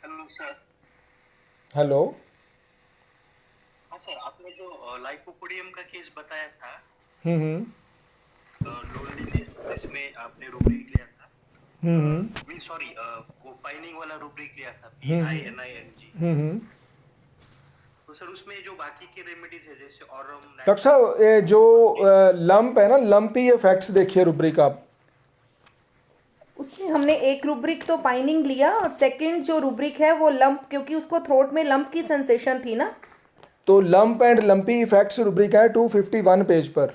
Hello sir. हेलो। हाँ सर, आपने जो लाइकोपोडियम का केस बताया था, लोनलीनेस, इसमें आपने रुब्रिक लिया था, मीन सॉरी कोपाइनिंग वाला रुब्रिक लिया था, PINING। तो सर उसमें जो बाकी के रेमेडीज है जैसे ऑरम, डॉक्टर साहब ये जो लंप है ना, लंपी इफेक्ट्स देखिए रुब्रिक आप। उसमें हमने एक रुब्रिक तो पाइनिंग लिया और सेकंड जो रुब्रिक है वो लंप, क्योंकि उसको थ्रोट में लंप की सेंसेशन थी ना, तो lump and lumpy effects rubric है 251 पेज पर।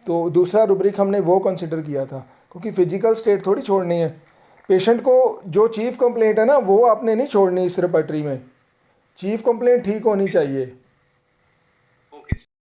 तो दूसरा रुब्रिक हमने वो कंसिडर किया था, क्योंकि फिजिकल स्टेट थोड़ी छोड़नी है पेशेंट को। जो चीफ कंप्लेंट है ना वो आपने नहीं छोड़नी इस रेपर्टरी में, चीफ कंप्लेंट ठीक होनी चाहिए।